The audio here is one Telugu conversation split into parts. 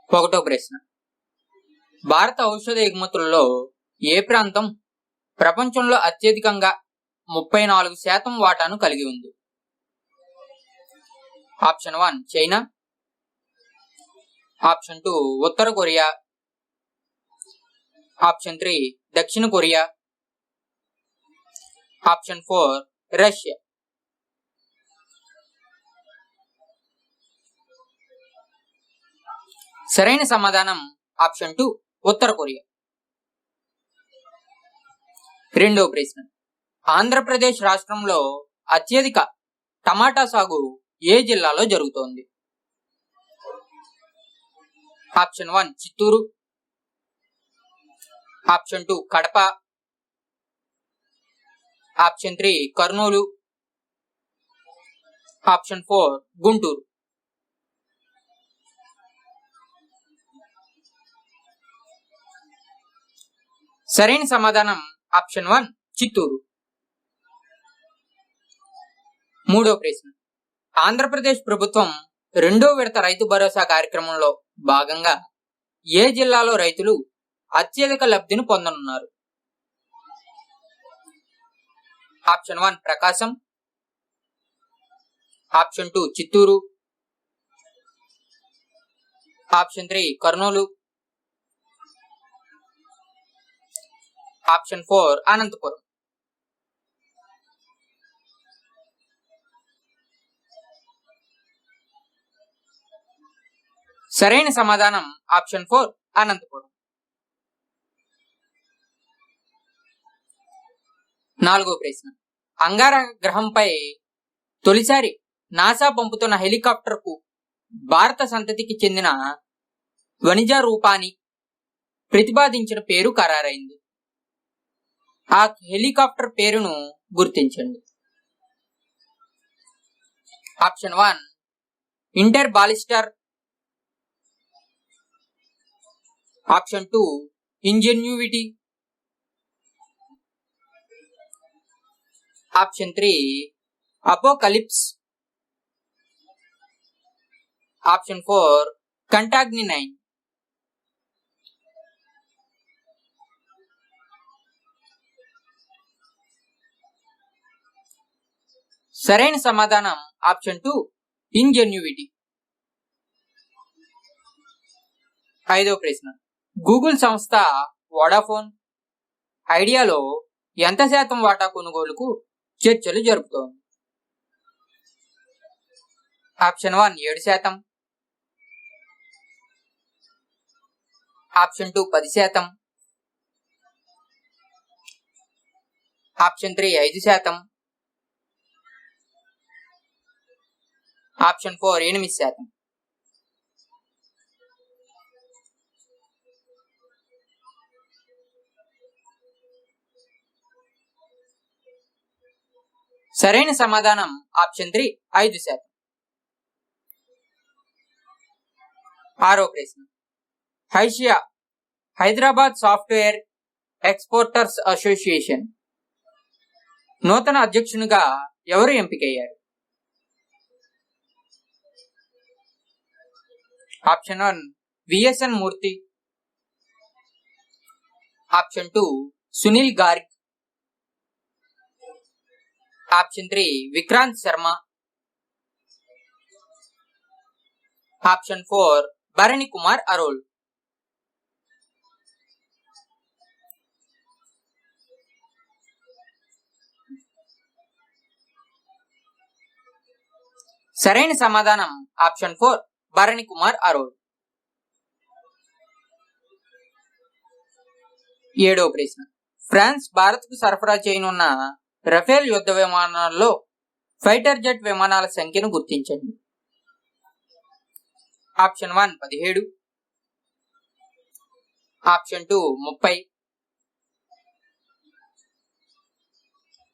ఒకటో ప్రశ్న, భారత ఔషధ ఎగుమతుల్లో ఏ ప్రాంతం ప్రపంచంలో అత్యధికంగా 34% వాటాను కలిగి ఉంది? ఆప్షన్ 1 చైనా, ఆప్షన్ 2 ఉత్తర కొరియా, ఆప్షన్ 3 దక్షిణ కొరియా, ఆప్షన్ 4 రష్యా. సరైన సమాధానం ఆప్షన్ 2 ఉత్తర కొరియా. రెండో ప్రశ్న, ఆంధ్రప్రదేశ్ రాష్ట్రంలో అత్యధిక టమాటా సాగు ఏ జిల్లాలో జరుగుతోంది? Option 1 Chittoor, option 2 Kadapa, option 3 Kurnool, option 4 Guntur. సరైన సమాధానం ఆప్షన్ 1 చిత్తూరు. మూడో ప్రశ్న, ఆంధ్రప్రదేశ్ ప్రభుత్వం రెండో విడత రైతు భరోసా కార్యక్రమంలో భాగంగా ఏ జిల్లాలో రైతులు అత్యధిక లబ్ధిని పొందనున్నారు? Option 1 Prakasam, option 2 Chittoor, option 3 Kurnool, option 4 Anantapur. సరైన సమాధానం ఆప్షన్ 4 అనంతపురం. నాలుగో ప్రశ్న, అంగారక గ్రహంపై తొలిసారి నాసా పంపుతున్న హెలికాప్టర్ కు భారత సంతతికి చెందిన వనిజా రూపాని ప్రతిపాదించిన పేరు ఖరారైంది. ఆ హెలికాప్టర్ పేరును గుర్తించండి. ఆప్షన్ 1 ఇంటర్ బాలిస్టర్, option 2 ingenuity, option 3 apocalypse, option 4 కంటాగ్ని 9. సరైన సమాధానం ఆప్షన్ 2 ఇంజెన్యూవిటీ. ఐదో ప్రశ్న, గూగుల్ సంస్థ వోడాఫోన్ ఐడియాలో ఎంత శాతం వాటా కొనుగోలుకు చర్చలు జరుపుతోంది? Option 1 7%, option 2 10%, option 3 5%, option 4 8%. సరైన సమాధానం ఆప్షన్ 3 5%. ఆరో ప్రశ్న, HYSEA Hyderabad software exporters association నూతన అధ్యక్షునిగా ఎవరు ఎంపికయ్యారు? Option 1 VSN Murthy, option 2 Sunil Garg, option 3 Vikrant Sharma, option 4 Bharani Kumar Arol. సరైన సమాధానం ఆప్షన్ 4 భరణి కుమార్ అరోల్. ఏడో ప్రశ్న, ఫ్రాన్స్ భారత్ కు సరఫరా చేయనున్న రఫేల్ యుద్ధ విమానాల్లో ఫైటర్ జెట్ విమానాల సంఖ్యను గుర్తించండి. Option 1 17, option 2 30,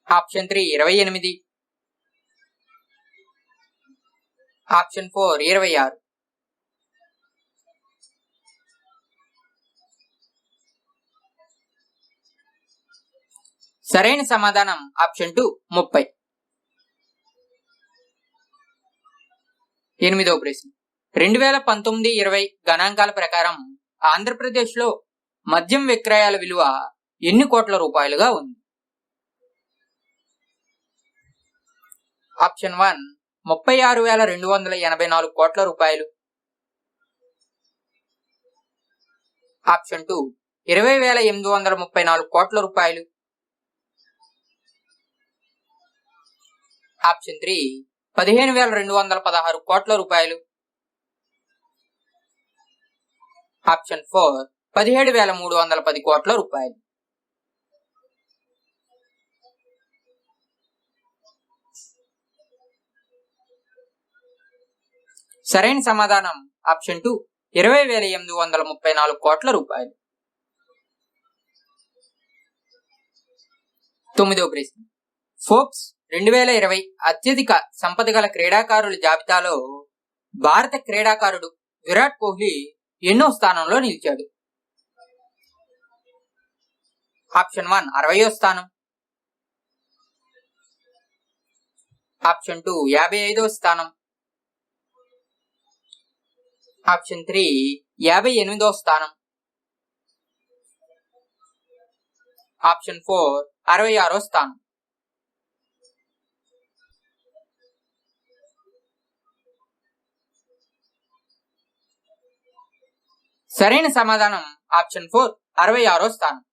option 3 28, option 4 26. సరైన సమాధానం ఆప్షన్ 2 30. ఎనిమిదవ ప్రశ్న, 2019-20 గణాంకాల ప్రకారం ఆంధ్రప్రదేశ్లో మద్యం విక్రయాల విలువ ఎన్ని కోట్ల రూపాయలుగా ఉంది? ఆప్షన్ 1 36,284 కోట్ల రూపాయలు. ఆప్షన్ 2 20,834 కోట్ల రూపాయలు. ఆప్షన్ 3 15,216 కోట్ల రూపాయలు. ఆప్షన్ 4 17,310 కోట్ల రూపాయలు. సరైన సమాధానం ఆప్షన్ 2 20,834 కోట్ల రూపాయలు. 9వ ప్రశ్న. ఫోర్బ్స్ 2020 అత్యధిక సంపద గల క్రీడాకారుల జాబితాలో భారత క్రీడాకారుడు విరాట్ కోహ్లీ ఎన్నో స్థానంలో నిలిచాడు? ఆప్షన్ 1 60వ స్థానం. ఆప్షన్ 2 55వ స్థానం. ఆప్షన్ 3 58వ స్థానం. ఆప్షన్ 4 66వ స్థానం. సరైన సమాధానం ఆప్షన్ 4 66వ స్థానం.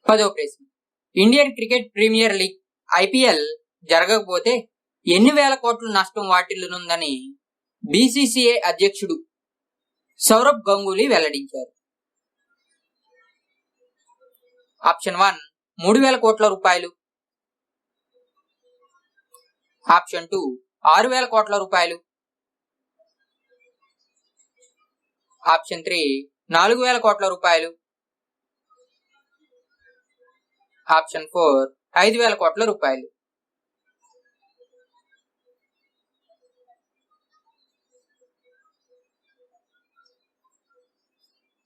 10వ ప్రశ్న. Indian cricket premier league IPL జరగకపోతే ఎన్ని వేల కోట్ల నష్టం వాటిల్లునుందని బీసీసీఐ అధ్యక్షుడు సౌరవ్ గంగూలీ వెల్లడించారు? ఆప్షన్ 1 3,000 కోట్ల రూపాయలు. ఆప్షన్ 2 6,000 కోట్ల రూపాయలు. ఆప్షన్ 3 4,000 కోట్ల రూపాయలు. ఆప్షన్ 4 5,000 కోట్ల రూపాయలు.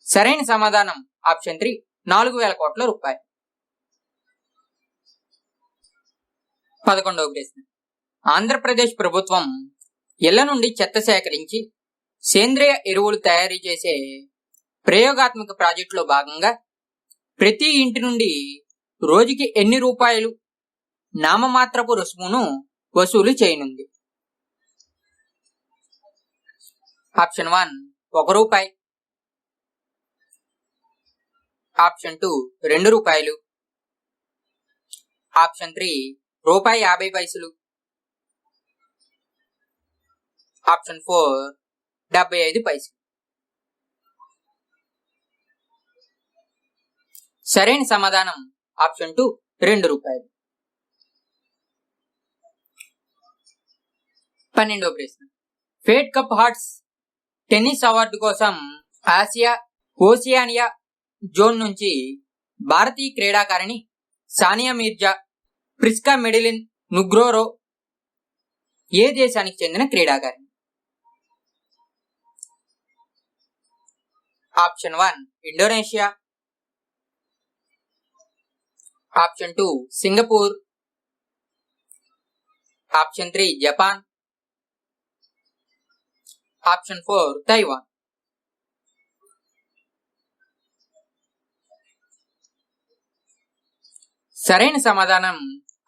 సరైన సమాధానం ఆప్షన్ 3 4,000 కోట్ల రూపాయలు. 11వ ప్రశ్న. ఆంధ్రప్రదేశ్ ప్రభుత్వం ఇళ్ల నుండి చెత్త సేకరించి సేంద్రియ ఎరువులు తయారు చేసే ప్రయోగాత్మక ప్రాజెక్టులో భాగంగా ప్రతి ఇంటి నుండి రోజుకి ఎన్ని రూపాయలు నామమాత్రపు రుసుమును వసూలు చేయనుంది? ఆప్షన్ 1 1 రూపాయి. ఆప్షన్ 2 2 రూపాయలు. ఆప్షన్ 3 రూపాయి 50 పైసలు. ఆప్షన్ 4 75 పైసలు. సరైన సమాధానం ఆప్షన్ 2 2 రూపాయలు. 12వ ప్రశ్న. Fade cup hearts tennis award కోసం ఆసియా ఓసియానియా జోన్ నుంచి భారతీయ క్రీడాకారిణి సానియా మీర్జా, ప్రిస్కా మెడిలిన్ నుగ్రోరో ఏ దేశానికి చెందిన క్రీడాకారిణి? Option 1 Indonesia. Option 2 Singapore. Option 3 Japan. Option 4 Taiwan. సరైన సమాధానం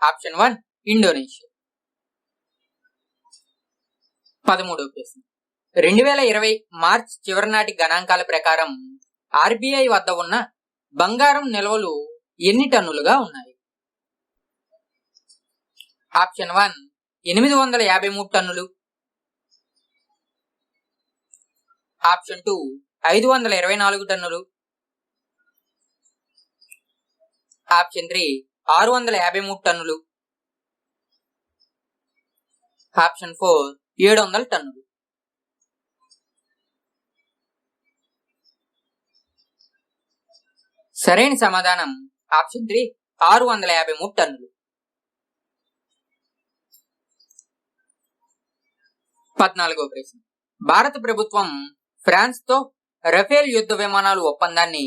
ఆప్షన్ 1 ఇండోనేషియా. 13వ ప్రశ్న. 2020 మార్చ్ చివరి నాటి గణాంకాల ప్రకారం ఆర్బీఐ వద్ద ఉన్న బంగారం నిల్వలు ఎన్ని టన్నులుగా ఉన్నాయి? ఆప్షన్ 1 853 టన్నులు. ఆప్షన్ 2 524 టన్నులు. ఆప్షన్ 3 653 టన్నులు. ఆప్షన్ 4 700 టన్నులు. సరైన సమాధానం ఆప్షన్ 3 653 టన్నులు. 14వ ప్రశ్న. భారత ప్రభుత్వం ఫ్రాన్స్ తో రఫేల్ యుద్ధ విమానాలు ఒప్పందాన్ని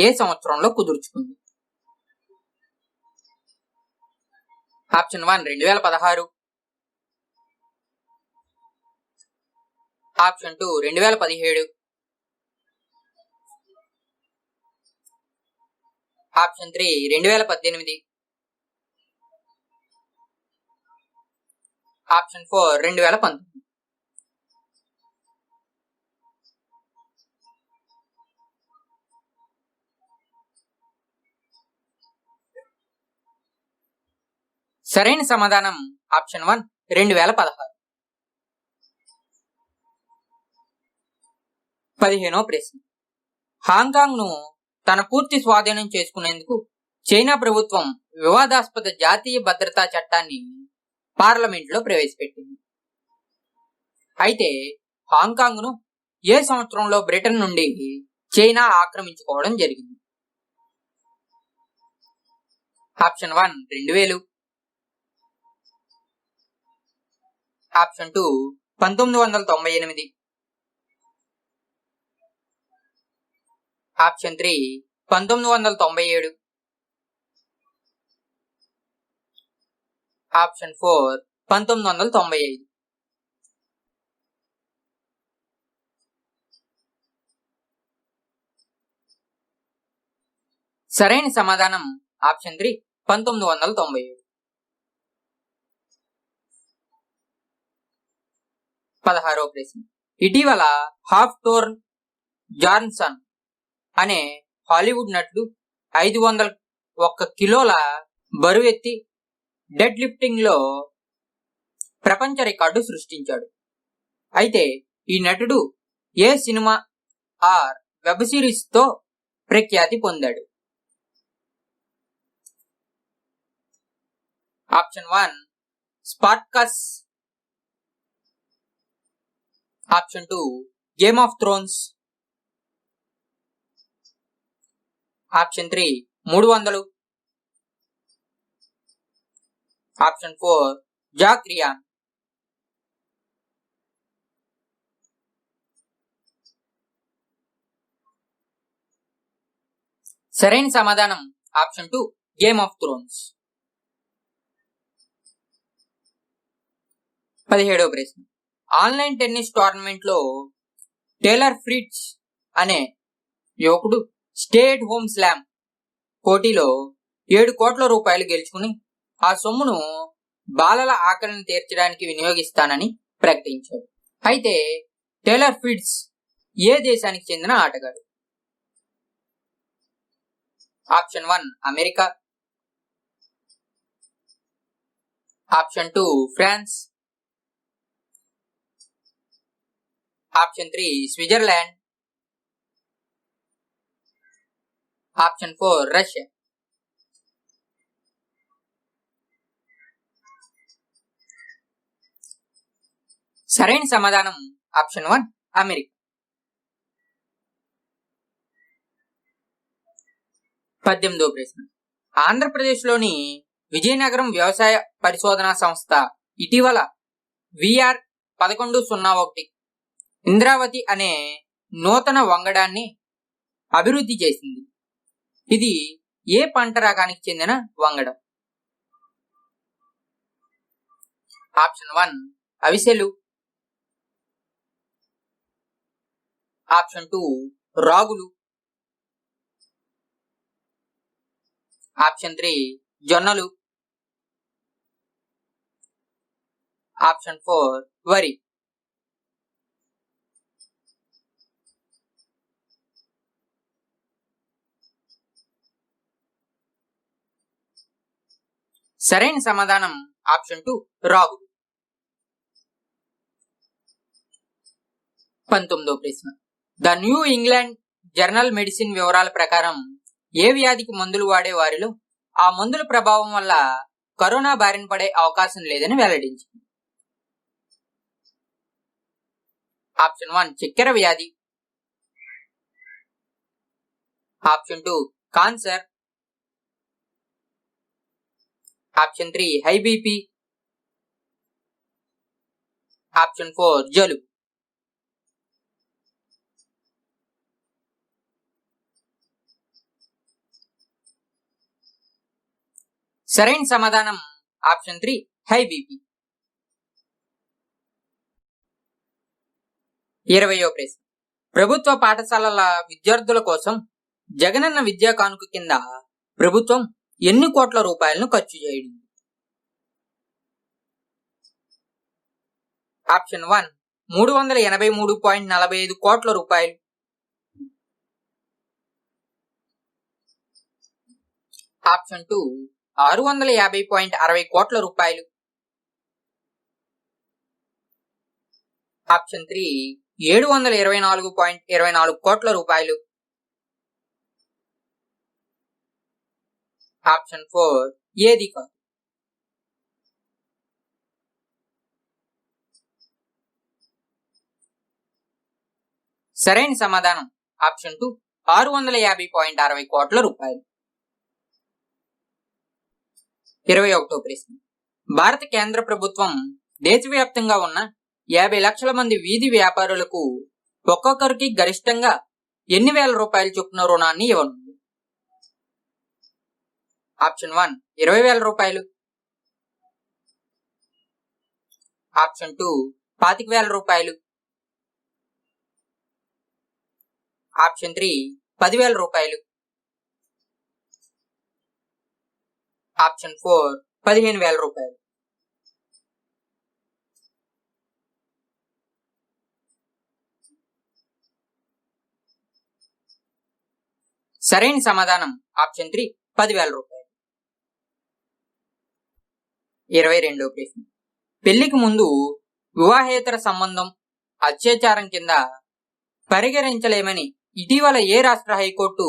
ఏ సంవత్సరంలో కుదుర్చుకుంది? ఆప్షన్ 1 2016. Option 2 2017, option 3 2018, option 4 2019. సరైన సమాధానం ఆప్షన్ 1 2016. 15వ ప్రశ్న. హాంకాంగ్ ను తన పూర్తి స్వాధీనం చేసుకునేందుకు చైనా ప్రభుత్వం వివాదాస్పద జాతీయ భద్రతా చట్టాన్ని పార్లమెంట్లో ప్రవేశపెట్టింది. అయితే హాంకాంగ్ ను ఏ సంవత్సరంలో బ్రిటన్ నుండి చైనా ఆక్రమించుకోవడం జరిగింది? Option 1 2000, option 2 1998, option 3 1997, option 4 1995. సరైన సమాధానం ఆప్షన్ 3 1997. 16వ ప్రశ్న. ఇటీవల హాఫ్తోర్న్ జాన్సన్ అనే హాలీవుడ్ నటుడు 501 కిలోల బరువెత్తి డెడ్ లిఫ్టింగ్ లో ప్రపంచ రికార్డు సృష్టించాడు. అయితే ఈ నటుడు ఏ సినిమా ఆర్ వెబ్ సిరీస్ తో ప్రఖ్యాతి పొందాడు? Option 1 Spartacus, option 2 Game of Thrones, option 3 300, option 4 Jack Ryan. సరైన సమాధానం ఆప్షన్ 2 గేమ్ ఆఫ్ థ్రోన్స్. 17వ ప్రశ్న. ఆన్లైన్ టెన్నిస్ టోర్నమెంట్ లో టేలర్ ఫ్రిట్జ్ అనే యువకుడు స్టే ఎట్ హోమ్ స్లామ్ పోటీలో 7 కోట్ల రూపాయలు గెలుచుకుని ఆ సొమ్మును బాలల ఆకలిని తీర్చడానికి వినియోగిస్తానని ప్రకటించాడు. అయితే టేలర్ ఫ్రిట్జ్ ఏ దేశానికి చెందిన ఆటగాడు? Option 1 America, option 2 France, option 3 Switzerland, option 4 Russia. సరైన సమాధానం ఆప్షన్ 1 అమెరికా. 18వ ప్రశ్న. ఆంధ్రప్రదేశ్లోని విజయనగరం వ్యవసాయ పరిశోధనా సంస్థ ఇటీవల విఆర్ 1101 ఇంద్రావతి అనే నూతన వంగడాన్ని అభివృద్ధి చేసింది. ఇది ఏ పంట రకానికి చెందిన వంగడం? ఆప్షన్ 1 అవిసెలు, ఆప్షన్ 2 రాగులు, ఆప్షన్ 3 జొన్నలు, ఆప్షన్ 4 వరి. సరైన సమాధానం ఆప్షన్ 2 రాగులు. 19వ ప్రశ్న. The new England journal medicine వివరాల ప్రకారం ఏ వ్యాధికి మందులు వాడే వారిలో ఆ మందుల ప్రభావం వల్ల కరోనా బారిన పడే అవకాశం లేదని వెల్లడించింది? ఆప్షన్ 1 చక్కెర వ్యాధి, option 2 cancer, option 3 high BP, option 4 జలుబు. సరైన సమాధానం ఆప్షన్ 3 హై బీపీ. 20వ ప్రశ్న ప్రభుత్వ పాఠశాలల విద్యార్థుల కోసం జగనన్న విద్యా కానుక కింద ప్రభుత్వం ఎన్ని కోట్ల రూపాయలను ఖర్చు చేయడం? ఆప్షన్ 1 383.45 కోట్ల రూపాయలు. ఆప్షన్ 2 650.60 కోట్ల రూపాయలు. ఆప్షన్ 3 724.24 కోట్ల రూపాయలు. ఆప్షన్ 4 ఏది కాదు. సరైన సమాధానం ఆప్షన్ 2 650.60 కోట్ల రూపాయలు. 21వ ప్రశ్న భారత కేంద్ర ప్రభుత్వం దేశవ్యాప్తంగా ఉన్న 50 లక్షల మంది వీధి వ్యాపారులకు ఒక్కొక్కరికి గరిష్టంగా ఎన్ని వేల రూపాయల చొప్పున రుణాన్ని ఇవ్వనుంది? ఆప్షన్ 1 20,000 రూపాయలు. ఆప్షన్ 2 25,000 రూపాయలు. ఆప్షన్ 3 10,000 రూపాయలు. ఆప్షన్ 4 15,000 రూపాయలు. సరైన సమాధానం ఆప్షన్ 3 10,000 రూపాయలు. 22వ ప్రశ్న పెళ్లికి ముందు వివాహేతర సంబంధం అత్యాచారం కింద పరిగణించలేమని ఇటీవల ఏ రాష్ట్ర హైకోర్టు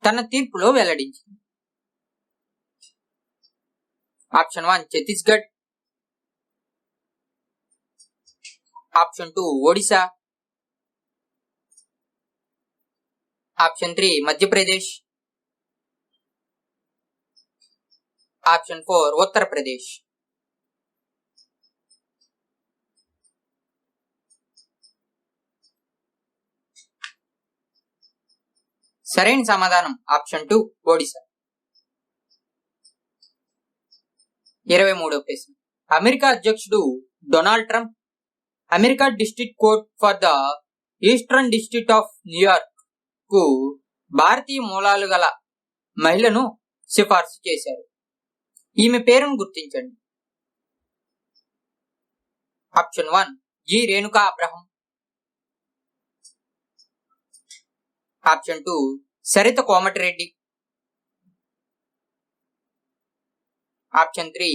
తన తీర్పులో వెల్లడించింది? Option 1 Chhattisgarh. Option 2 Odisha. Option 3 Madhya Pradesh. Option 4 Uttar Pradesh. సరైన సమాధానం ఆప్షన్ 2 ఒడిశా. 23వ ప్రశ్న అమెరికా అధ్యక్షుడు Donald Trump America district court for the eastern district of New York కు భారతీయ మూలాలు గల మహిళను సిఫార్సు చేశారు. ఈమె పేరును గుర్తించండి. Option 1 G Renuka Abraham. Option 2 Saritha Komatireddy. Option 3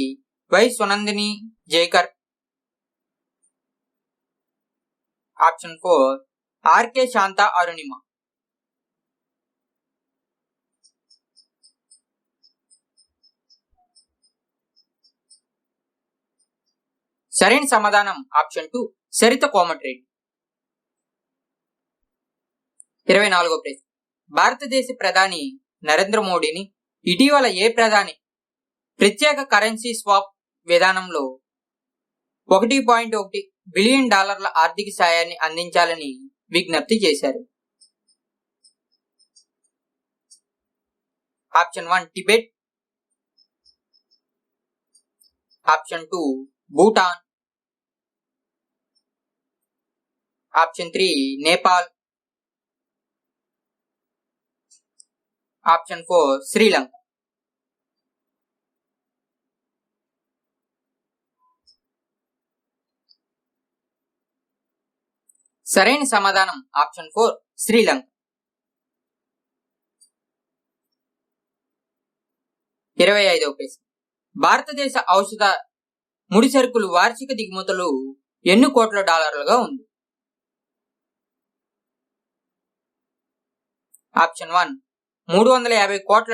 Y Sunandini Jaikar. Option 4 RK Shanta Arunima. సరైన సమాధానం ఆప్షన్ 2 సరిత కోమటిరెడ్డి. 24వ ప్రశ్న భారతదేశ ప్రధాని నరేంద్ర మోడీని ఇటీవల ఏ ప్రధాని ప్రత్యేక కరెన్సీ స్వాప్ విధానంలో $1.1 బిలియన్ ఆర్థిక సాయాన్ని అందించాలని విజ్ఞప్తి చేశారు? Option 1 Tibet. Option 2 Bhutan. Option 3 Nepal. Option 4 Sri Lanka. సరైన సమాధానం ఆప్షన్ 4 శ్రీలంక. 25వ ప్రశ్న భారతదేశ ఔషధ ముడి సరుకులు వార్షిక దిగుమతులు ఎన్ని కోట్ల డాలర్లుగా ఉంది? ఆప్షన్ 1 $350 కోట్ల.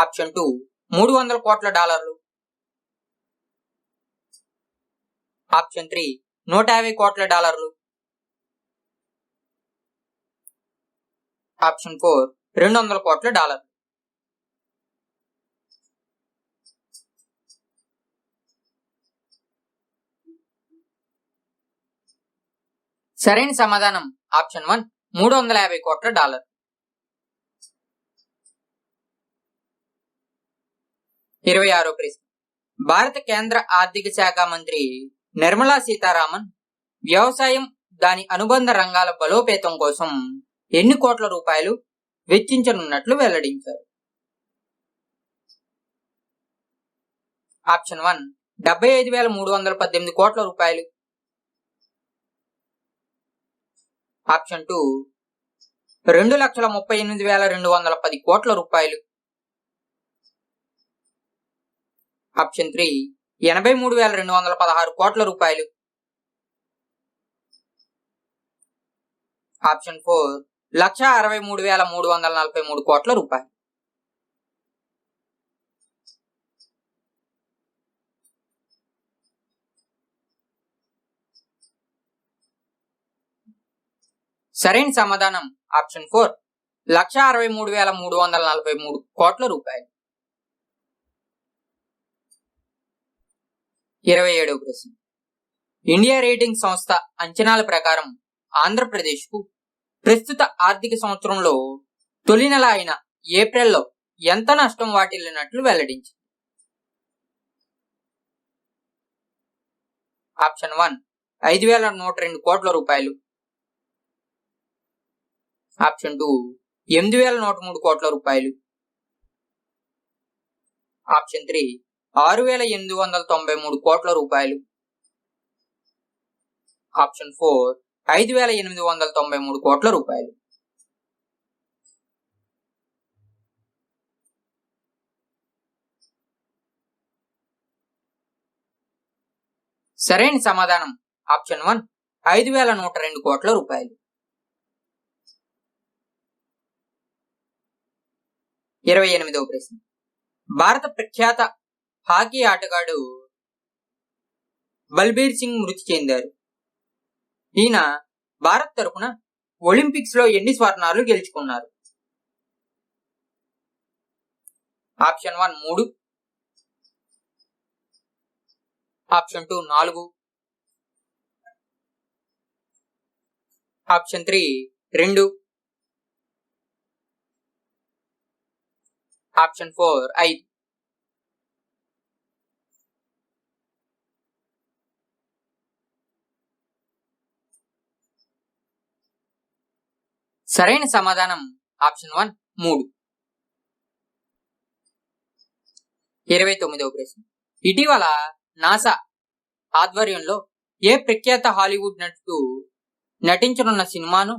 ఆప్షన్ 2 $300 కోట్ల. ఆప్షన్ 3 $150 కోట్ల. ఆప్షన్ 4 $200 కోట్ల. సరైన సమాధానం ఆప్షన్ 1 $350 కోట్ల. 26వ ప్రశ్న భారత కేంద్ర ఆర్థిక శాఖ మంత్రి నిర్మలా సీతారామన్ వ్యవసాయం దాని అనుబంధ రంగాల బలోపేతం కోసం ఎన్ని కోట్ల రూపాయలు వెచ్చించనున్నట్లు వెల్లడించారు? ఆప్షన్ 1 75,318 కోట్ల రూపాయలు. ఆప్షన్ 2 2,38,210 కోట్ల రూపాయలు. ఆప్షన్ 3 83,216 కోట్ల రూపాయలు. ఆప్షన్ 4 1,63,343 కోట్ల రూపాయలు. సరైన సమాధానం ఆప్షన్ 4 1,63,343 కోట్ల రూపాయలు. 27వ ప్రశ్న. ఇండియా రేటింగ్ సంస్థ అంచనాల ప్రకారం ఆంధ్రప్రదేశ్కు ప్రస్తుత ఆర్థిక సంవత్సరంలో తొలి నెల అయిన ఏప్రిల్లో ఎంత నష్టం వాటిల్లినట్లు వెల్లడించింది? ఆప్షన్ 1 5,102 కోట్ల రూపాయలు. ఆప్షన్ 2 8,103 కోట్ల రూపాయలు. ఆప్షన్ 3 6,893 కోట్ల రూపాయలు. ఆప్షన్ 4 5,893 కోట్ల రూపాయలు. సరైన సమాధానం ఆప్షన్ 1 5,102 కోట్ల రూపాయలు. 28వ ప్రశ్న. భారత ప్రఖ్యాత హాకీ ఆటగాడు బల్బీర్ సింగ్ మృతి చెందారు. ఈయన భారత్ తరపున ఒలింపిక్స్ లో ఎన్ని స్వర్ణాలు గెలుచుకున్నారు? ఆప్షన్ 1 3. ఆప్షన్ 2 4. ఆప్షన్ 3 2. ఆప్షన్ 4 5. సరైన సమాధానం ఆప్షన్ 1 3. 29వ ప్రశ్న. ఇటీవల నాసా ఆధ్వర్యంలో ఏ ప్రఖ్యాత హాలీవుడ్ నటుడు నటించనున్న సినిమాను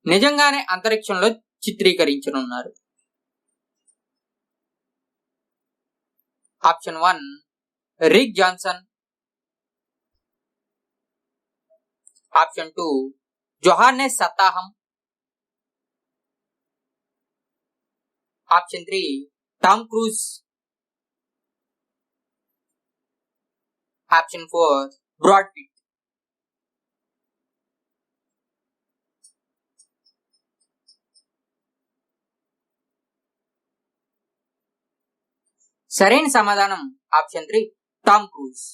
నిజంగానే అంతరిక్షంలో చిత్రీకరించనున్నారు? Option 1 Rick Johnson. Option 2 Johannes సత్తాహం. Option 3 Tom Cruise. Option 4 Brad Pitt. సరైన సమాధానం ఆప్షన్ 3 టామ్ క్రూజ్.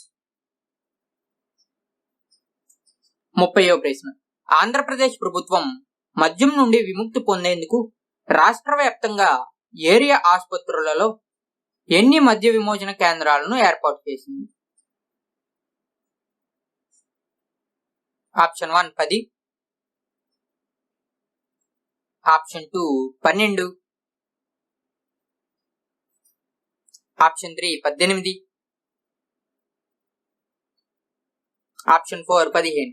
30వ ప్రశ్న. ఆంధ్రప్రదేశ్ ప్రభుత్వం మద్యం నుండి విముక్తి పొందేందుకు రాష్ట్ర వ్యాప్తంగా ఏరియా ఆసుపత్రులలో ఎన్ని మద్య విమోచన కేంద్రాలను ఏర్పాటు చేసింది? ఆప్షన్ 1 10. ఆప్షన్ 2 12. ఆప్షన్ 3 18. ఆప్షన్ 4 15.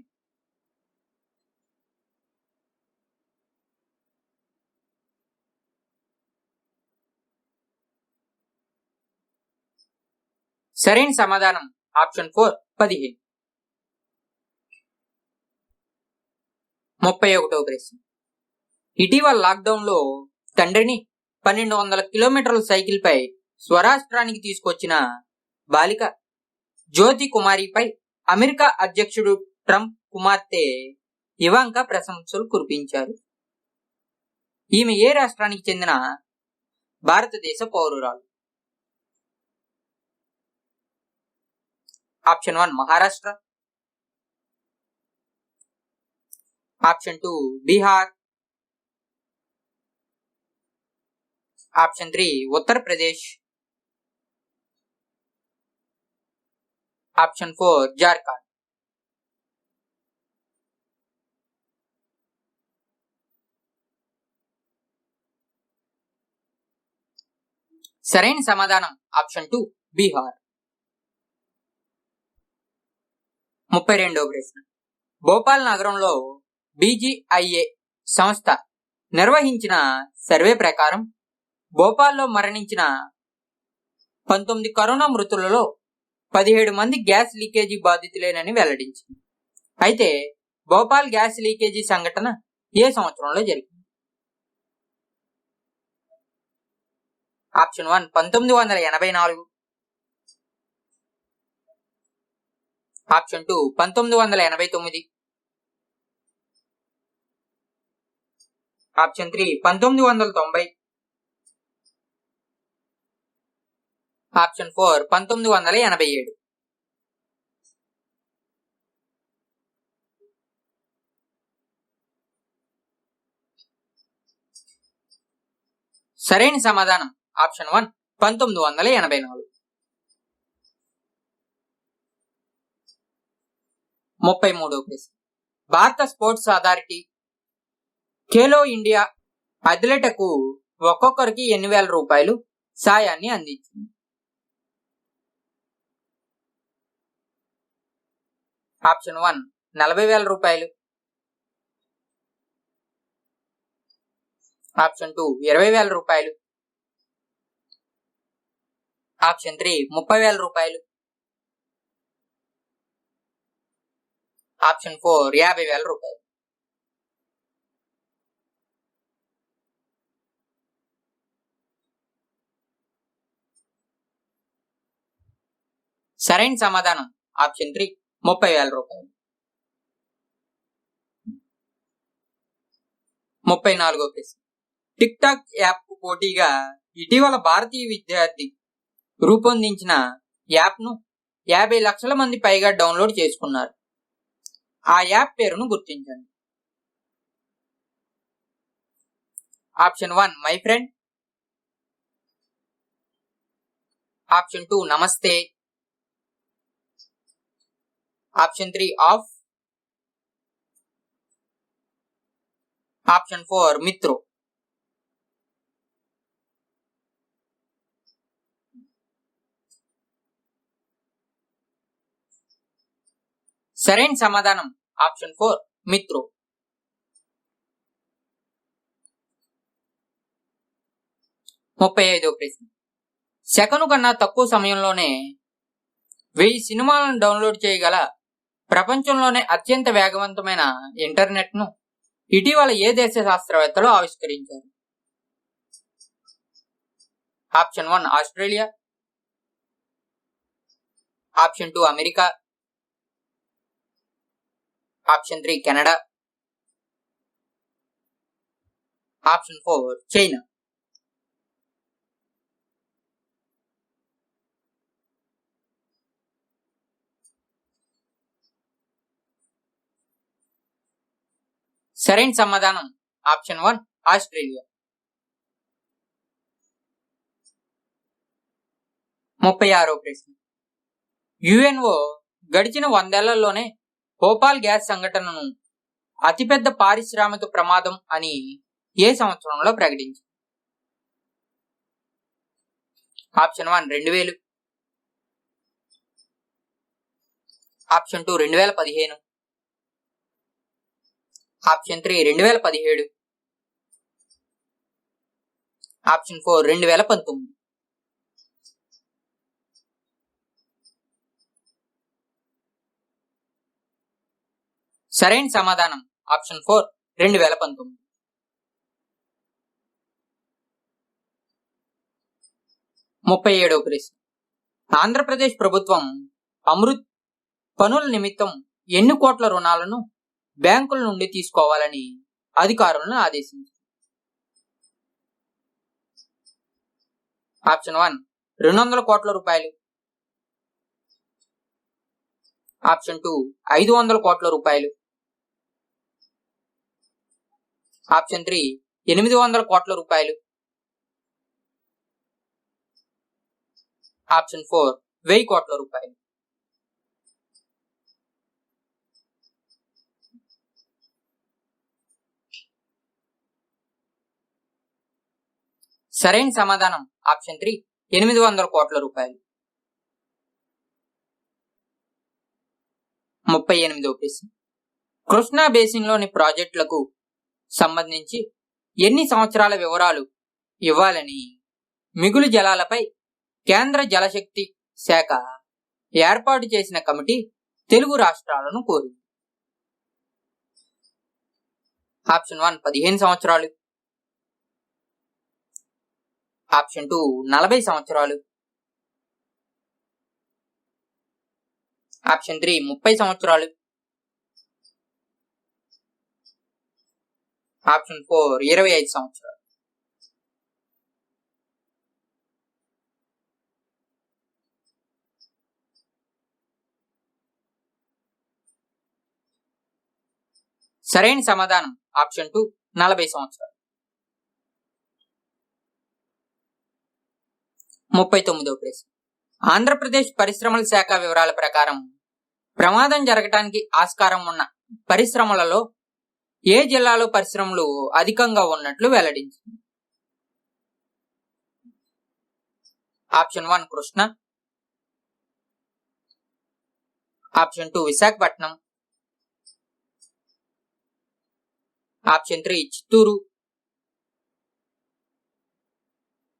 సరైన సమాధానం ఆప్షన్ 4 15. 31వ ప్రశ్న. ఇటీవల లాక్డౌన్ లో తండ్రిని 1200 కిలోమీటర్ల సైకిల్ పై స్వరాష్ట్రానికి తీసుకొచ్చిన బాలిక జ్యోతి కుమారిపై అమెరికా అధ్యక్షుడు ట్రంప్ కుమార్తె ఇవాంకా ప్రశంసలు కురిపించారు. ఈమె ఏ రాష్ట్రానికి చెందిన భారతదేశ పౌరురాలు? Option 1 Maharashtra. Option 2 Bihar. Option 3 Uttar Pradesh. Option 4 Jharkhand. సరైన సమాధానం ఆప్షన్ 2 బీహార్. 32వ ప్రశ్న. భోపాల్ నగరంలో BGIA సంస్థ నిర్వహించిన సర్వే ప్రకారం భోపాల్లో మరణించిన 19 కరోనా మృతులలో 17 మంది గ్యాస్ లీకేజీ బాధితులేనని వెల్లడించింది. అయితే భోపాల్ గ్యాస్ లీకేజీ సంఘటన ఏ సంవత్సరంలో జరిగింది? Option 1 1984, option 2 1989, option 3 1990, option 4 1987. సరైన సమాధానం ఆప్షన్ 1 1984. 33వ ప్రశ్న. భారత స్పోర్ట్స్ అథారిటీ ఖేలో ఇండియా అథ్లెట్లకు ఒక్కొక్కరికి ఎన్ని వేల రూపాయలు సాయాన్ని అందించింది? ఆప్షన్ 1 40,000 రూపాయలు, ఆప్షన్ 2 20,000 రూపాయలు, ఆప్షన్ 3 30,000 రూపాయలు, ఆప్షన్ 4 50,000 రూపాయలు. సరైన సమాధానం ఆప్షన్ 3 30,000 రూపాయలు. 34వ ప్రశ్న. టిక్ టాక్ యాప్ పోటీగా ఇటీవల భారతీయ విద్యార్థి రూపొందించిన యాప్ ను 50 లక్షల మంది పైగా డౌన్లోడ్ చేసుకున్నారు. ఆ యాప్ పేరును గుర్తించండి. ఆప్షన్ 1 మై ఫ్రెండ్, ఆప్షన్ 2 నమస్తే, ఆప్షన్ 3 ఆఫ్, ఆప్షన్ 4 మిత్రో. సరైన సమాధానం ఆప్షన్ 4 మిత్రో. 35వ ప్రశ్న. సెకను కన్నా తక్కువ సమయంలోనే 1000 సినిమాలను డౌన్లోడ్ చేయగల ప్రపంచంలోనే అత్యంత వేగవంతమైన ఇంటర్నెట్ ను ఇటీవల ఏ దేశ శాస్త్రవేత్తలు ఆవిష్కరించారు? Option 1 Australia, option 2 America, option 3 Canada, option 4 China. సరైన సమాధానం ఆప్షన్ 1 ఆస్ట్రేలియా. 36వ ప్రశ్న. యుఎన్ఓ గడిచిన 100 ఏళ్లలోనే భోపాల్ గ్యాస్ సంఘటనను అతిపెద్ద పారిశ్రామిక ప్రమాదం అని ఏ సంవత్సరంలో ప్రకటించింది? Option 1 2000, option 2 2015, option 3 2017, option 4 2019. సరైన సమాధానం ఆప్షన్ 4 2019. 37వ ప్రశ్న. ఆంధ్రప్రదేశ్ ప్రభుత్వం అమృత్ పనుల నిమిత్తం ఎన్ని కోట్ల రుణాలను బ్యాంకుల నుండి తీసుకోవాలని అధికారులను ఆదేశించింది? ఆప్షన్ 1 200 కోట్ల రూపాయలు, ఆప్షన్ 2 500 కోట్ల రూపాయలు, ఆప్షన్ 3 800 కోట్ల రూపాయలు, ఆప్షన్ 4 1000 కోట్ల రూపాయలు. సరైన సమాధానం ఆప్షన్ 3 800 కోట్ల రూపాయలు. 38వ ప్రశ్న. కృష్ణా బేసిన్లోని ప్రాజెక్టులకు సంబంధించి ఎన్ని సంవత్సరాల వివరాలు ఇవ్వాలని మిగులు జలాలపై కేంద్ర జలశక్తి శాఖ ఏర్పాటు చేసిన కమిటీ తెలుగు రాష్ట్రాలను కోరింది? ఆప్షన్ 1 15 సంవత్సరాలు, ఆప్షన్ 2 40 సంవత్సరాలు, ఆప్షన్ 3 30 సంవత్సరాలు, ఆప్షన్ 4 25 సంవత్సరాలు. సరైన సమాధానం ఆప్షన్ 2 40 సంవత్సరాలు. 39వ ప్రశ్న. ఆంధ్రప్రదేశ్ పరిశ్రమల శాఖ వివరాల ప్రకారం ప్రమాదం జరగటానికి ఆస్కారం ఉన్న పరిశ్రమలలో ఏ జిల్లాలో పరిశ్రమలు అధికంగా ఉన్నట్లు వెల్లడించింది? Option 1 Krishna, option 2 Visakhapatnam, option 3 Chittoor,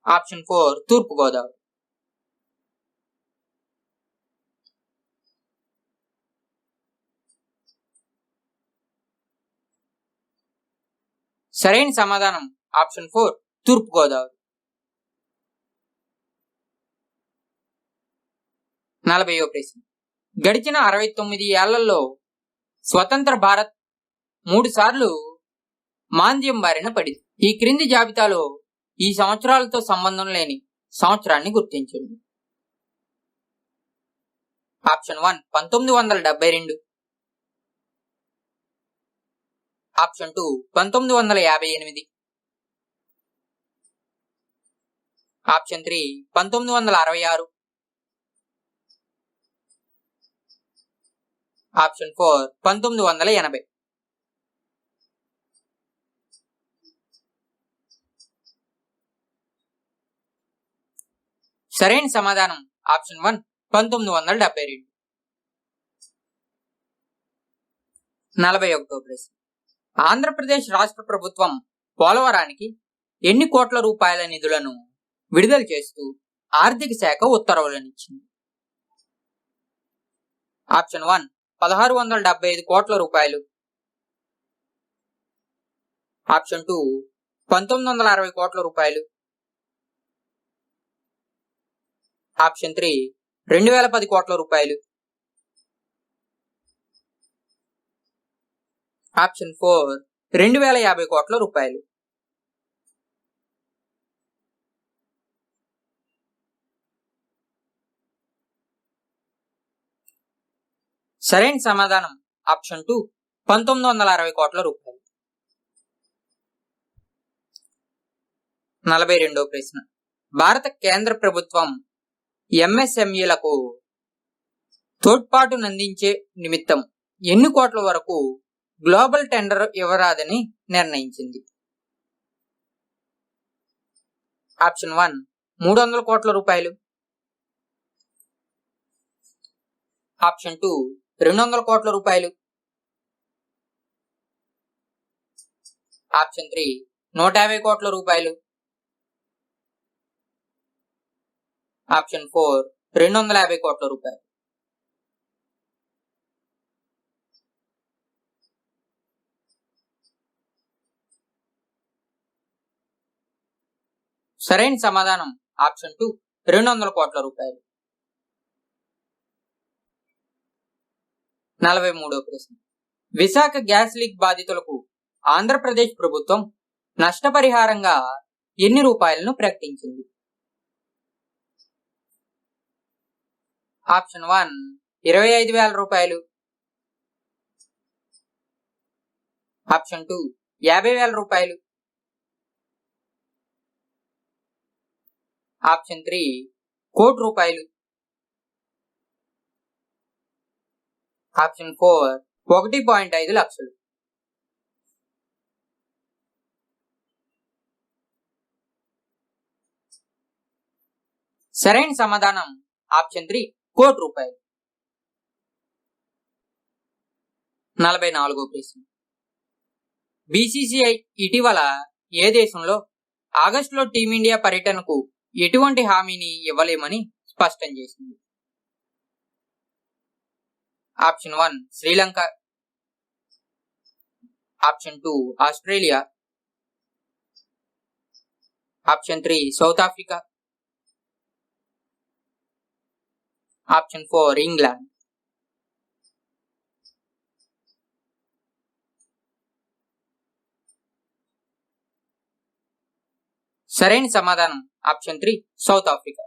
option 4 తూర్పు గోదావరి. సరైన సమాధానం ఆప్షన్ 4 తూర్పు గోదావరి. 40వ ప్రశ్న. గడిచిన 69 ఏళ్లలో స్వతంత్ర భారత్ 3 సార్లు మాంద్యం బారిన పడింది. ఈ క్రింది జాబితాలో ఈ సంవత్సరాలతో సంబంధం లేని సంవత్సరాన్ని గుర్తించండి. Option 1 1972, option 2 1958, option 3 1966, option 4 1980. సరైన సమాధానం ఆప్షన్ 1 1972. 41వ ప్రశ్న. ఆంధ్రప్రదేశ్ రాష్ట్ర ప్రభుత్వం పోలవరానికి ఎన్ని కోట్ల రూపాయల నిధులను విడుదల చేస్తూ ఆర్థిక శాఖ ఉత్తర్వులనిచ్చింది? ఆప్షన్ 1 1675 కోట్ల రూపాయలు, ఆప్షన్ 2 1960 కోట్ల రూపాయలు, ఆప్షన్ 3 2010 కోట్ల రూపాయలు, ఆప్షన్ 4 2050 కోట్ల రూపాయలు. సరైన సమాధానం ఆప్షన్ 2 1960 కోట్ల రూపాయలు. 42వ ప్రశ్న. భారత కేంద్ర ప్రభుత్వం ఎంఎస్ఎంఈలకు తోడ్పాటునందించే నిమిత్తం ఎన్ని కోట్ల వరకు గ్లోబల్ టెండర్ ఇవ్వరాదని నిర్ణయించింది? ఆప్షన్ 1 300 కోట్ల రూపాయలు, ఆప్షన్ 2 200 కోట్ల రూపాయలు, ఆప్షన్ 3 150 కోట్ల రూపాయలు, ఆప్షన్ 4 250 కోట్ల రూపాయలు. సరైన సమాధానం ఆప్షన్ 2 200 కోట్ల రూపాయలు. 43వ ప్రశ్న. విశాఖ గ్యాస్ లీక్ బాధితులకు ఆంధ్రప్రదేశ్ ప్రభుత్వం నష్టపరిహారంగా ఎన్ని రూపాయలను ప్రకటించింది? ఆప్షన్ 1 25,000 రూపాయలు, ఆప్షన్ 2 50,000 రూపాయలు, ఆప్షన్ 3 కోటి రూపాయలు, ఆప్షన్ 4 1.5 లక్షలు. సరైన సమాధానం ఆప్షన్ 3 కోటి రూపాయలు. 44వ ప్రశ్న. బీసీసీఐ ఇటీవల ఏ దేశంలో ఆగస్టులో టీమిండియా పర్యటనకు ఎటువంటి హామీని ఇవ్వలేమని స్పష్టం చేసింది? Option 1 Sri Lanka, option 2 Australia, option 3 south Africa, option 4 England. సరైన సమాధానం ఆప్షన్ 3 సౌత్ ఆఫ్రికా.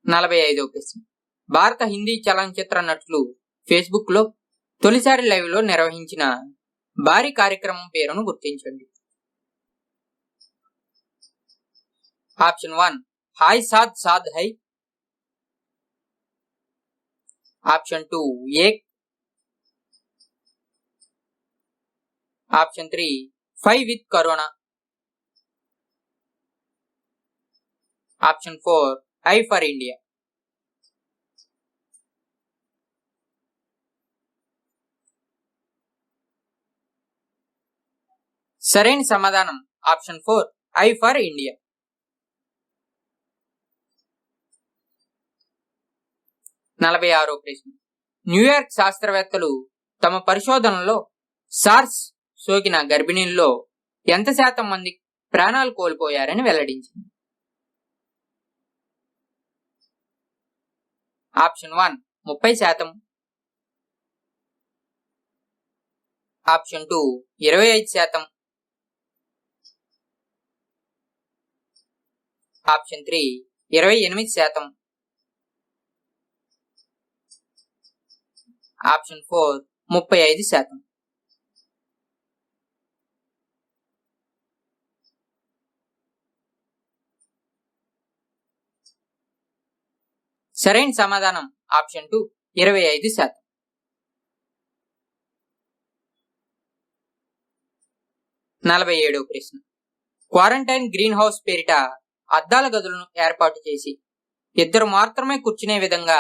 45వ ప్రశ్న. భారత హిందీ చలనచిత్ర నటులు ఫేస్బుక్ లో తొలిసారి లైవ్ లో నిర్వహించిన భారీ కార్యక్రమం పేరును గుర్తించండి. Option 1 hi Saad Saad high, option 2 Ek, option 3 five with corona, option 4 I for India. సరైన సమాధానం ఆప్షన్ 4 ఐ ఫర్ ఇండియా. 46వ ప్రశ్న. న్యూయార్క్ శాస్త్రవేత్తలు తమ పరిశోధనలో సార్స్ సోకిన గర్భిణీల్లో ఎంత శాతం మంది ప్రాణాలు కోల్పోయారని వెల్లడించింది? Option 1 30%, option 2 25%, option 3 28%, option 4 35%. సరైన సమాధానం ఆప్షన్ 2 25%. 47వ ప్రశ్న. క్వారంటైన్ గ్రీన్ హౌస్ పేరిట అద్దాల గదులను ఏర్పాటు చేసి ఇద్దరు మాత్రమే కూర్చునే విధంగా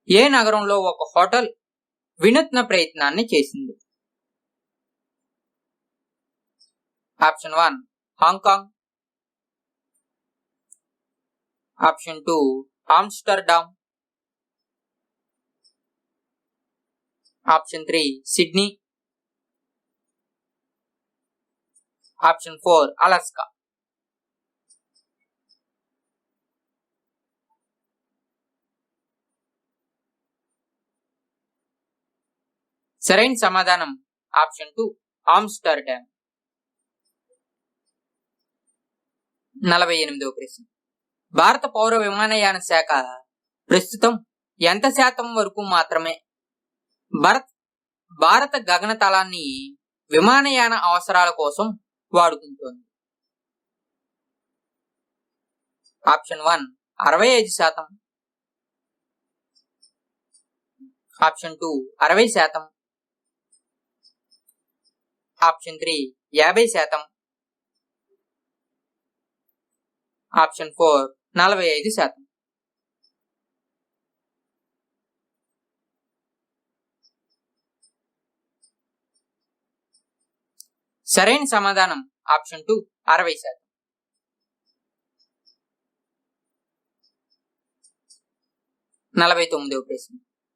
ఏ నగరంలో ఒక హోటల్ వినూత్న ప్రయత్నాన్ని చేసింది? Option 1 Hong Kong, option 2 Amsterdam, option 3 Sydney, option 4 Alaska. సరైన సమాధానం ఆప్షన్ 2 ఆమ్స్టర్డామ్. 48వ ప్రశ్న. భారత పౌర విమానయాన శాఖ ప్రస్తుతం ఎంత శాతం వరకు మాత్రమే భారత గగనతలాన్ని విమానయాన అవసరాల కోసం వాడుకుంటోంది? Option 1 65%, option 2 60%, option 3 50%, option 4 45%. సరైన సమాధానం ఆప్షన్ 2 60%. 49వ ప్రశ్న.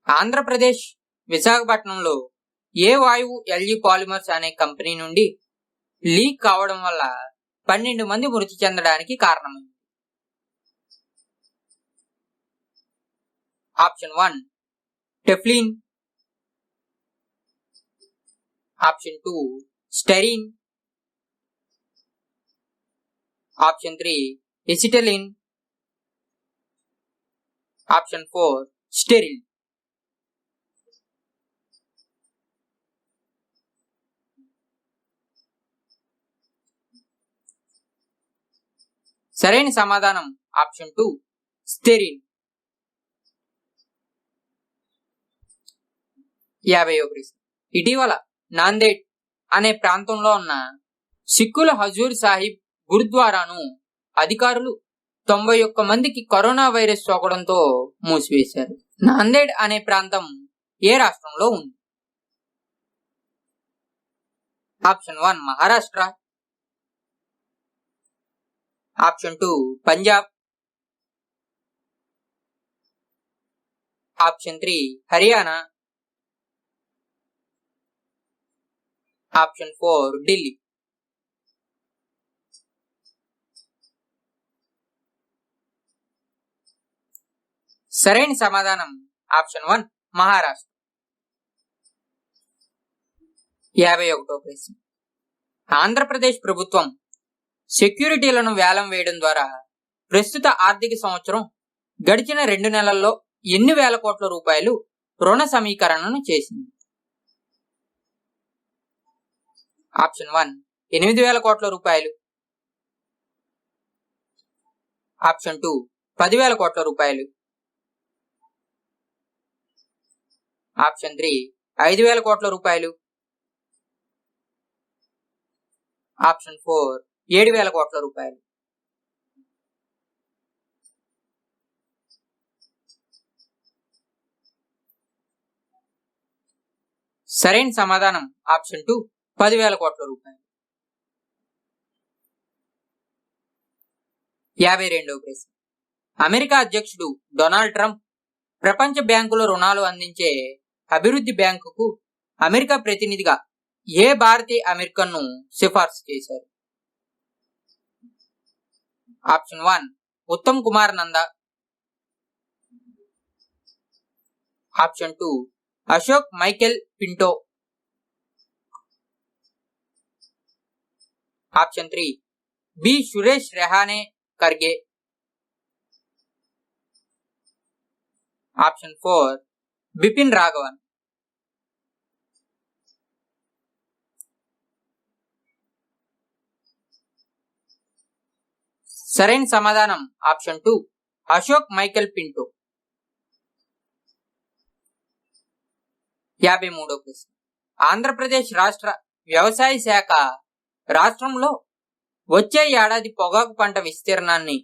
ఆంధ్రప్రదేశ్ విశాఖపట్నంలో ఏ వాయువు ఎల్జీ పాలిమర్స్ అనే కంపెనీ నుండి లీక్ కావడం వల్ల 12 మంది మృతి చెందడానికి కారణమైంది? Option 1 teflon, option 2 styrene, option 3 acetylene, option 4 స్టెరిల్. సరైన సమాధానం ఆప్షన్ 2 స్టెరిన్. 50వ ప్రశ్న. ఇటీవల నాందేడ్ అనే ప్రాంతంలో ఉన్న సిక్కుల హజూర్ సాహిబ్ గురుద్వారాను అధికారులు 91 మందికి కరోనా వైరస్ సోకడంతో మూసివేశారు. నాందేడ్ అనే ప్రాంతం ఏ రాష్ట్రంలో ఉంది? Option 1 Maharashtra, option 2 Punjab, option 3 Haryana, option 4 Delhi. సరైన సమాధానం ఆప్షన్ 1 మహారాష్ట్ర. 51వ ప్రశ్న. ఆంధ్రప్రదేశ్ ప్రభుత్వం సెక్యూరిటీలను వేలం వేయడం ద్వారా ప్రస్తుత ఆర్థిక సంవత్సరం గడిచిన 2 నెలల్లో ఎన్ని వేల కోట్ల రూపాయలు రుణ సమీకరణను చేసింది? ఆప్షన్ 1 8,000 కోట్ల రూపాయలు, ఆప్షన్ 2 10,000 కోట్ల రూపాయలు, ఆప్షన్ 3 5,000 కోట్ల రూపాయలు, ఆప్షన్ 4 7,000 కోట్ల రూపాయలు. సరైన సమాధానం ఆప్షన్ 2 10,000 కోట్ల రూపాయలు. 52వ ప్రశ్న. అమెరికా అధ్యక్షుడు డొనాల్డ్ ట్రంప్ ప్రపంచ బ్యాంకులో రుణాలు అందించే అభివృద్ధి బ్యాంకుకు అమెరికా ప్రతినిధిగా ఏ భారతీయ అమెరికన్ను సిఫార్సు చేశారు? Option 1 Uttam Kumar Nanda, option 2 Ashok Michael Pinto, option 3 B Suresh రెహానే కర్గే, ఆప్షన్ 4 బిపిన్ రాఘవన్. సరైన సమాధానం ఆప్షన్ 2 అశోక్ మైకేల్ పింటో. 53వ ప్రశ్న. ఆంధ్రప్రదేశ్ రాష్ట్ర వ్యవసాయ శాఖ రాష్ట్రంలో వచ్చే ఏడాది పొగాకు పంట విస్తీర్ణాన్ని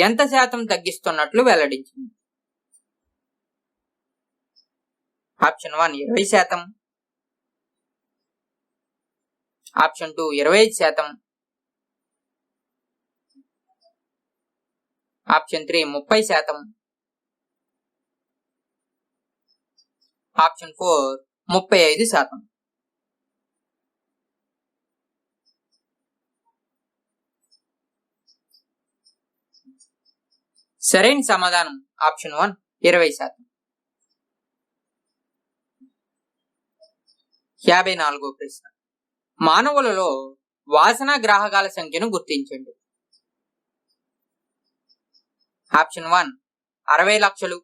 ఎంత శాతం తగ్గిస్తున్నట్లు వెల్లడించింది? Option 1 20%, option 2 25%, option 3 30%, option 4 35%. సరైన సమాధానం ఆప్షన్ 1 20%. 54వ ప్రశ్న. మానవులలో వాసన గ్రాహకాల సంఖ్యను గుర్తించండి. ఆప్షన్ 1 60 లక్షలు,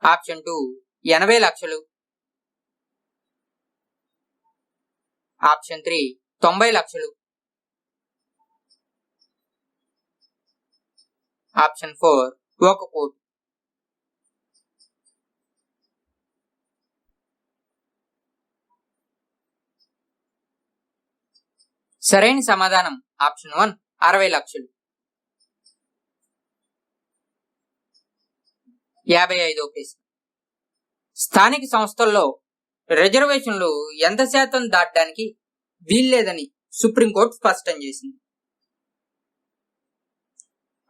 ఆప్షన్ 2 80 లక్షలు, ఆప్షన్ 3 90 లక్షలు, ఆప్షన్ 4 1 కోటి. సరైన సమాధానం ఆప్షన్ 1 60 లక్షలు. 55వ ప్రశ్న. స్థానిక సంస్థల్లో రిజర్వేషన్లు ఎంత శాతం దాటడానికి వీల్లేదని సుప్రీంకోర్టు స్పష్టం చేసింది?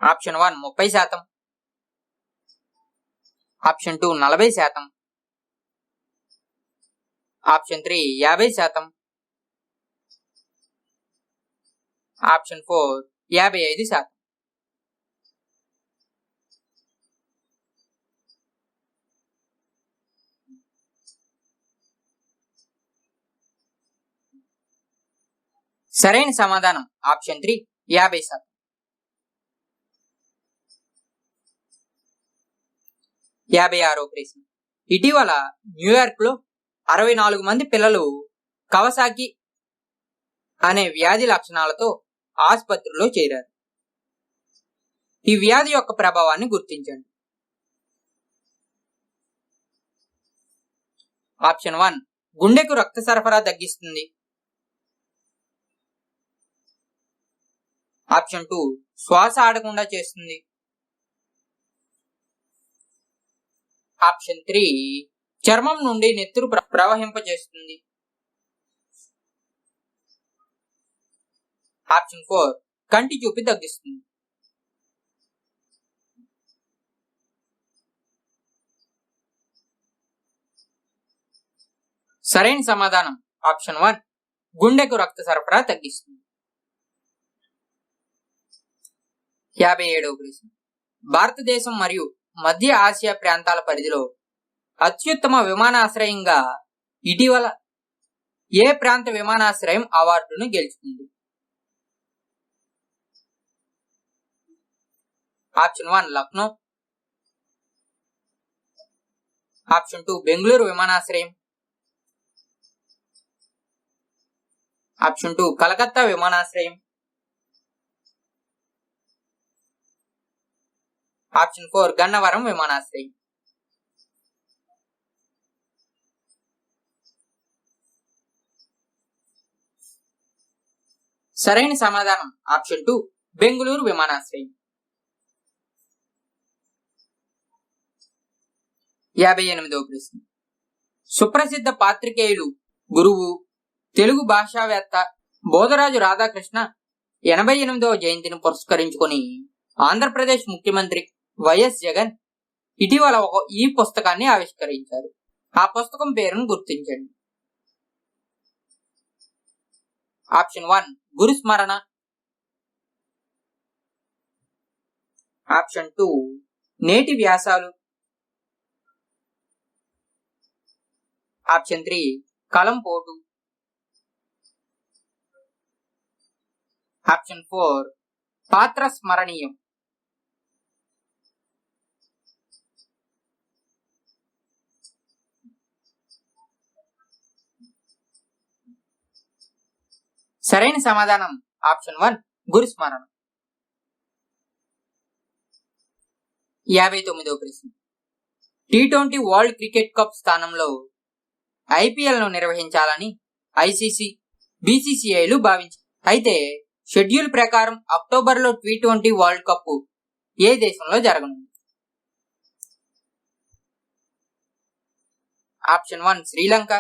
Option 1 30%, option 2 40%, option 3 50%, option 4 55%. సరైన సమాధానం ఆప్షన్ 3 50%. 56వ ప్రశ్న. ఇటీవల న్యూయార్క్ లో 64 మంది పిల్లలు కవసాకి అనే వ్యాధి లక్షణాలతో ఆసుపత్రిలో చేరారు. ఈ వ్యాధి యొక్క ప్రభావాన్ని గుర్తించండి. ఆప్షన్ 1 గుండెకు రక్త సరఫరా తగ్గిస్తుంది. ఆప్షన్ 2 శ్వాస ఆడకుండా చేస్తుంది. ఆప్షన్ 3 చర్మం నుండి నెత్తురు ప్రవహింపజేస్తుంది. ఆప్షన్ 4 కంటి చూపు తగ్గిస్తుంది. సరైన సమాధానం ఆప్షన్ 1 గుండెకు రక్త సరఫరా తగ్గిస్తుంది. 57వ ప్రశ్న. భారతదేశం మరియు మధ్య ఆసియా ప్రాంతాల పరిధిలో అత్యుత్తమ విమానాశ్రయంగా ఇటీవల ఏ ప్రాంత విమానాశ్రయం అవార్డును గెలుచుకుంది? ఆప్షన్ 1 లక్నో. ఆప్షన్ 2 బెంగళూరు విమానాశ్రయం. ఆప్షన్ 2 కలకత్తా విమానాశ్రయం. ఆప్షన్ 4 గన్నవరం విమానాశ్రయం. సరైన సమాధానం ఆప్షన్ 2 బెంగళూరు విమానాశ్రయం. 58వ ప్రశ్న. సుప్రసిద్ధ పాత్రికేయులు, గురువు, తెలుగు భాషావేత్త బోధరాజు రాధాకృష్ణ 88వ జయంతిని పురస్కరించుకొని ఆంధ్రప్రదేశ్ ముఖ్యమంత్రి వైఎస్ జగన్ ఇటీవల ఒక ఈ పుస్తకాన్ని ఆవిష్కరించారు. ఆ పుస్తకం పేరును గుర్తించండి. ఆప్షన్ 1 గురుస్మరణ. ఆప్షన్ 2 నేటి వ్యాసాలు. ఆప్షన్ 3 కలంపోటు. ఆప్షన్ 4 పాత్ర స్మరణీయం. సరైన సమాధానం ఆప్షన్ 1 గురుస్మరణ. 59వ ప్రశ్న. T20 వరల్డ్ క్రికెట్ కప్ స్థానంలో ఐపీఎల్ ను నిర్వహించాలని ఐసీసీ, బీసీసీఐలు భావించారు. అయితే షెడ్యూల్ ప్రకారం అక్టోబర్లో T20 వరల్డ్ కప్ ఏ దేశంలో జరగనుంది? ఆప్షన్ 1 శ్రీలంక.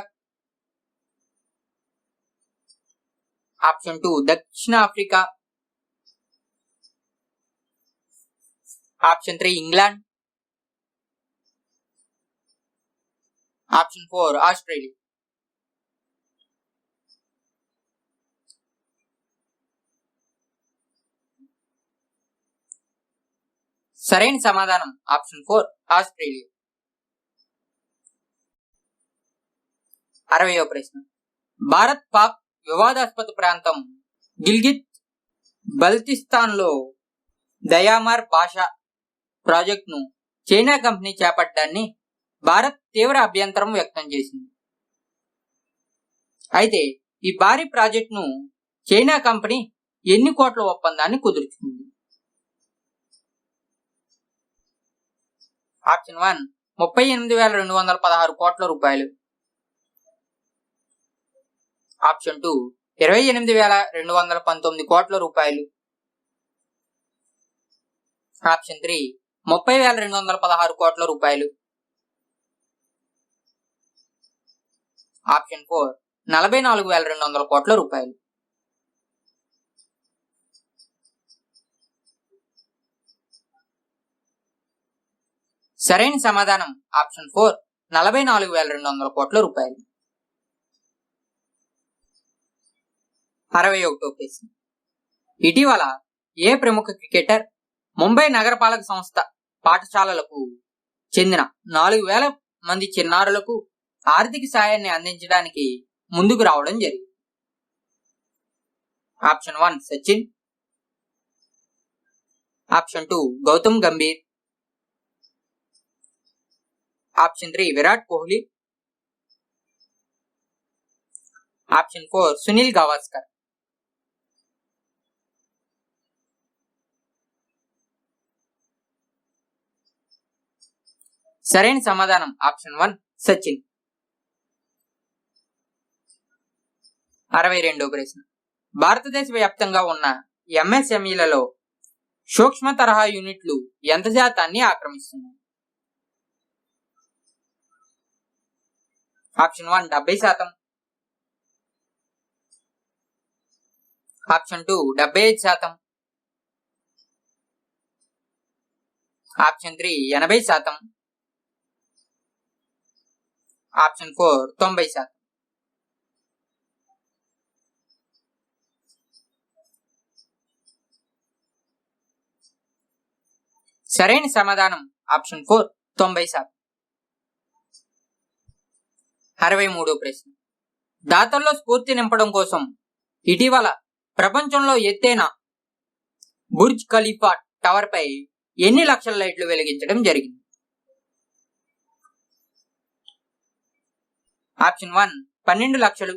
ఆప్షన్ 2 దక్షిణాఫ్రికా. Option 3 England. Option 4 Australia. సరైన సమాధానం ఆప్షన్ 4 ఆస్ట్రేలియా. 60వ ప్రశ్న. భారత్ పాక్ వివాదాస్పద ప్రాంతం గిల్గిత్ బల్తిస్తాన్ లో దయామార్ భాషా ప్రాజెక్టును చైనా కంపెనీ చేపట్టడాన్ని భారత్ తీవ్ర అభ్యంతరం వ్యక్తం చేసింది. అయితే ఈ భారీ ప్రాజెక్టును చైనా కంపెనీ ఎన్ని కోట్ల ఒప్పందాన్ని కుదుర్చుకుంది? ఆప్షన్ 1 38,216 కోట్ల రూపాయలు. ఆప్షన్ 2 28,219 కోట్ల రూపాయలు. ఆప్షన్ 3 30,216 కోట్ల రూపాయలు. ఆప్షన్ 4 44,200 కోట్ల రూపాయలు. సరైన సమాధానం ఆప్షన్ 4 44,200 కోట్ల రూపాయలు. 61వ ప్రశ్న. ఇటీవల ఏ ప్రముఖ క్రికెటర్ ముంబై నగరపాలక సంస్థ పాఠశాలలకు చెందిన 4,000 మంది చిన్నారులకు ఆర్థిక సాయాన్ని అందించడానికి ముందుకు రావడం జరిగింది? Option 1 Sachin. Option 2 Gautam Gambhir. Option 3 Virat Kohli. Option 4 Sunil Gavaskar. సరైన సమాధానం ఆప్షన్ 1 సచిన్. 62వ ప్రశ్న భారతదేశ వ్యాప్తంగా ఉన్న ఎంఎస్ఎంఈలలో సూక్ష్మ తరహా యూనిట్లు ఎంత శాతాన్ని ఆక్రమిస్తున్నాయి? Option 1 70%, option 2 75%, option 3 80%, option 4 90%. సరైన సమాధానం ఆప్షన్ 4 90%. 63వ ప్రశ్న దాతల్లో స్ఫూర్తి నింపడం కోసం ఇటీవల ప్రపంచంలో ఎత్తైన బుర్జ్ ఖలీఫా టవర్ పై ఎన్ని లక్షల లైట్లు వెలిగించడం జరిగింది? ఆప్షన్ 1 12 లక్షలు,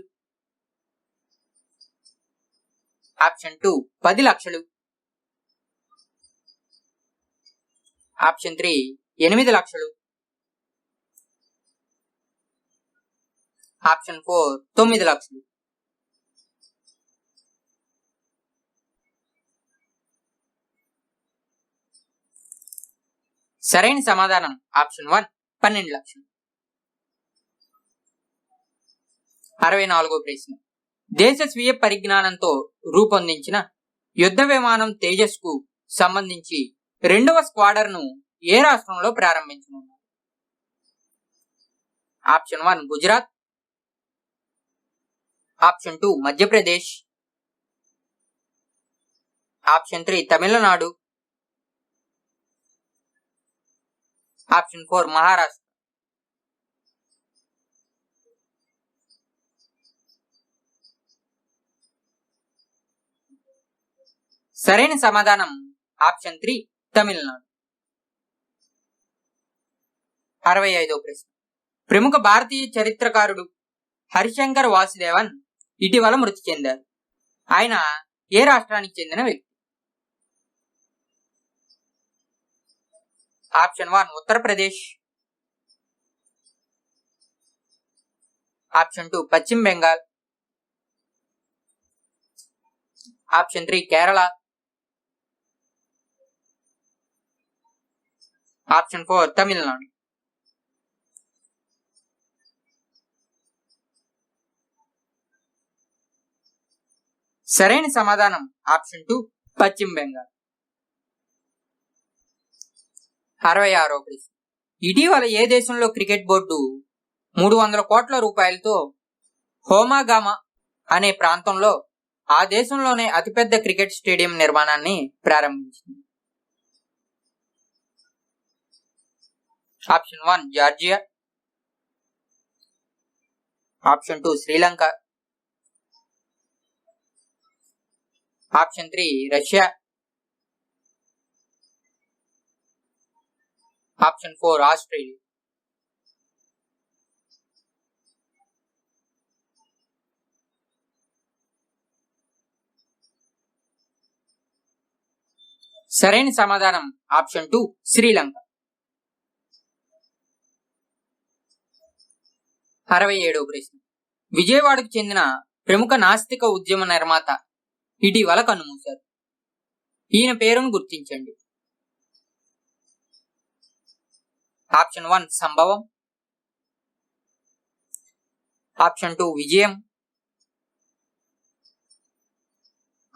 ఆప్షన్ 2 10 లక్షలు, ఆప్షన్ 3 8 లక్షలు, ఆప్షన్ 4 9 లక్షలు. సరైన సమాధానం ఆప్షన్ 1 12 లక్షలు. 64వ ప్రశ్న దేశ స్వీయ పరిజ్ఞానంతో రూపొందించిన యుద్ధ విమానం తేజస్ కు సంబంధించి 2వ స్క్వాడర్ ను ఏ రాష్ట్రంలో ప్రారంభించనున్నారు? Option 1 Gujarat, option 2 Madhya Pradesh, option 3 Tamil Nadu, option 4 Maharashtra. సరైన సమాధానం ఆప్షన్ 3 తమిళనాడు. 65వ ప్రశ్న ప్రముఖ భారతీయ చరిత్రకారుడు హరిశంకర్ వాసుదేవన్ ఇటీవల మృతి చెందారు. ఆయన ఏ రాష్ట్రానికి చెందిన వ్యక్తి? ఆప్షన్ 1 ఉత్తరప్రదేశ్, ఆప్షన్ 2 పశ్చిమ బెంగాల్, ఆప్షన్ 3 కేరళ, ఆప్షన్ 4 తమిళనాడు. సరైన సమాధానం ఆప్షన్ 2 పశ్చిమ బెంగాల్. 66వ ప్రశ్న ఇటీవల ఏ దేశంలో క్రికెట్ బోర్డు 300 కోట్ల రూపాయలతో హోమాగామా అనే ప్రాంతంలో ఆ దేశంలోనే అతిపెద్ద క్రికెట్ స్టేడియం నిర్మాణాన్ని ప్రారంభించింది? Option 1 Georgia, option 2 Sri Lanka, option 3 Russia, option 4 Australia. సరైన సమాధానం ఆప్షన్ 2 శ్రీలంక. 67వ ప్రశ్న విజయవాడకు చెందిన ప్రముఖ నాస్తిక ఉద్యమ నిర్మాత ఇటీవల కన్నుమూశారు. ఈయన పేరును గుర్తించండి. ఆప్షన్ 1 సంభవం, ఆప్షన్ 2 విజయం,